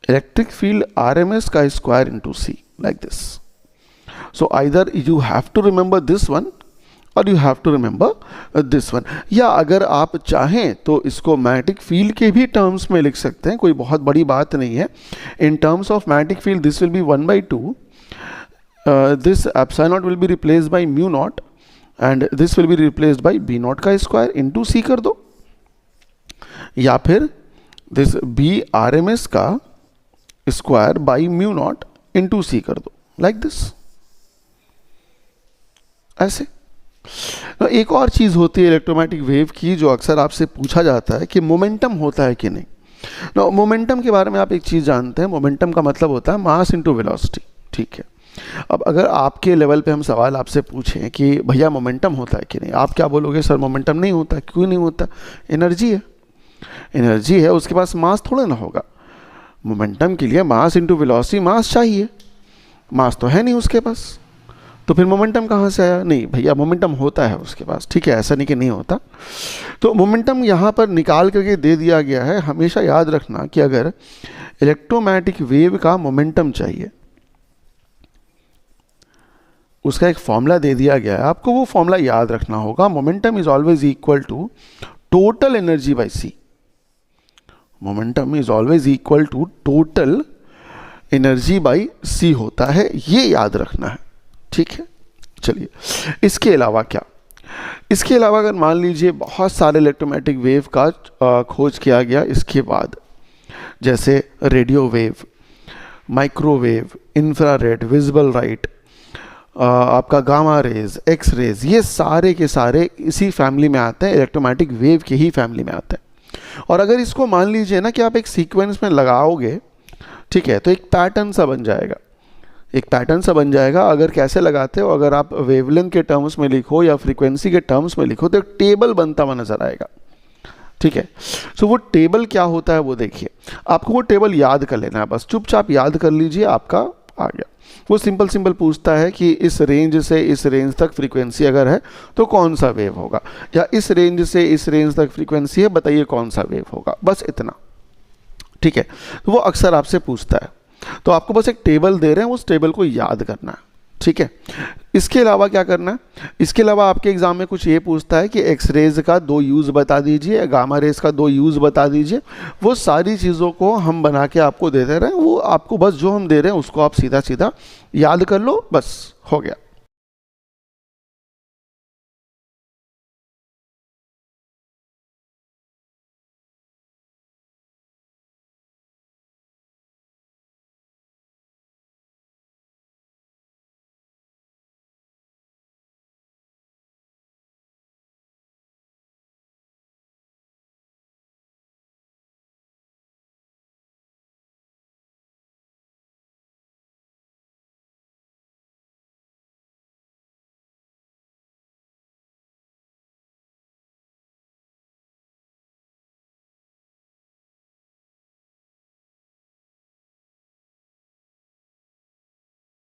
electric field RMS का square into C, like this. So either you have to remember this one और you have to remember this one, या अगर आप चाहें तो इसको मैग्नेटिक फील्ड के भी टर्म्स में लिख सकते हैं, कोई बहुत बड़ी बात नहीं है। In terms of magnetic field this will be 1/2, this epsilon naught will be replaced by mu naught and this will be replaced by B naught का स्क्वायर इंटू सी कर दो, या फिर दिस बी आरएमएस का square by mu not into C कर दो, like this, ऐसे। एक और चीज़ होती है इलेक्ट्रोमैग्नेटिक वेव की जो अक्सर आपसे पूछा जाता है कि मोमेंटम होता है कि नहीं। मोमेंटम के बारे में आप एक चीज़ जानते हैं, मोमेंटम का मतलब होता है मास इनटू वेलोसिटी, ठीक है। अब अगर आपके लेवल पे हम सवाल आपसे पूछें कि भैया मोमेंटम होता है कि नहीं, आप क्या बोलोगे, सर मोमेंटम नहीं होता, क्यों नहीं होता, एनर्जी है, एनर्जी है, उसके पास मास थोड़ा ना होगा। मोमेंटम के लिए मास इनटू वेलोसिटी, मास चाहिए, मास तो है नहीं उसके पास, तो फिर मोमेंटम कहाँ से आया, नहीं भैया मोमेंटम होता है उसके पास, ठीक है, ऐसा नहीं कि नहीं होता। तो मोमेंटम यहाँ पर निकाल करके दे दिया गया है। हमेशा याद रखना कि अगर इलेक्ट्रोमैग्नेटिक वेव का मोमेंटम चाहिए, उसका एक फॉर्मूला दे दिया गया है, आपको वो फॉर्मूला याद रखना होगा। Momentum is always equal to total energy by C, momentum is always equal to total energy by C होता है, ये याद रखना है, ठीक है। चलिए, इसके अलावा क्या, इसके अलावा अगर मान लीजिए बहुत सारे इलेक्ट्रोमैग्नेटिक वेव का खोज किया गया इसके बाद, जैसे radio wave, microwave, infrared, visible light, आपका गामा रेज, एक्स रेज, ये सारे के सारे इसी फैमिली में आते हैं, इलेक्ट्रोमैग्नेटिक वेव के ही फैमिली में आते हैं। और अगर इसको मान लीजिए ना कि आप एक सीक्वेंस में लगाओगे, ठीक है, तो एक पैटर्न सा बन जाएगा, एक पैटर्न सा बन जाएगा। अगर कैसे लगाते हो, अगर आप वेवलेंथ के टर्म्स में लिखो या फ्रीक्वेंसी के टर्म्स में लिखो तो एक टेबल बनता हुआ नजर आएगा, ठीक है। सो वो टेबल क्या होता है वो देखिए, आपको वो टेबल याद कर लेना है, बस चुपचाप याद कर लीजिए, आपका आ गया। वो सिंपल पूछता है कि इस रेंज से इस रेंज तक फ्रीक्वेंसी अगर है तो कौन सा वेव होगा, या इस रेंज से इस रेंज तक फ्रीक्वेंसी है, बताइए कौन सा वेव होगा, बस इतना, ठीक है। तो वो अक्सर आपसे पूछता है, तो आपको बस एक टेबल दे रहे हैं, उस टेबल को याद करना है, ठीक है। इसके अलावा क्या करना है, इसके अलावा आपके एग्ज़ाम में कुछ ये पूछता है कि एक्स रेज़ का 2 यूज़ बता दीजिए, गामा रेज़ का 2 यूज़ बता दीजिए। वो सारी चीज़ों को हम बना के आपको देते रहे, वो आपको बस जो हम दे रहे हैं उसको आप सीधा सीधा याद कर लो, बस हो गया।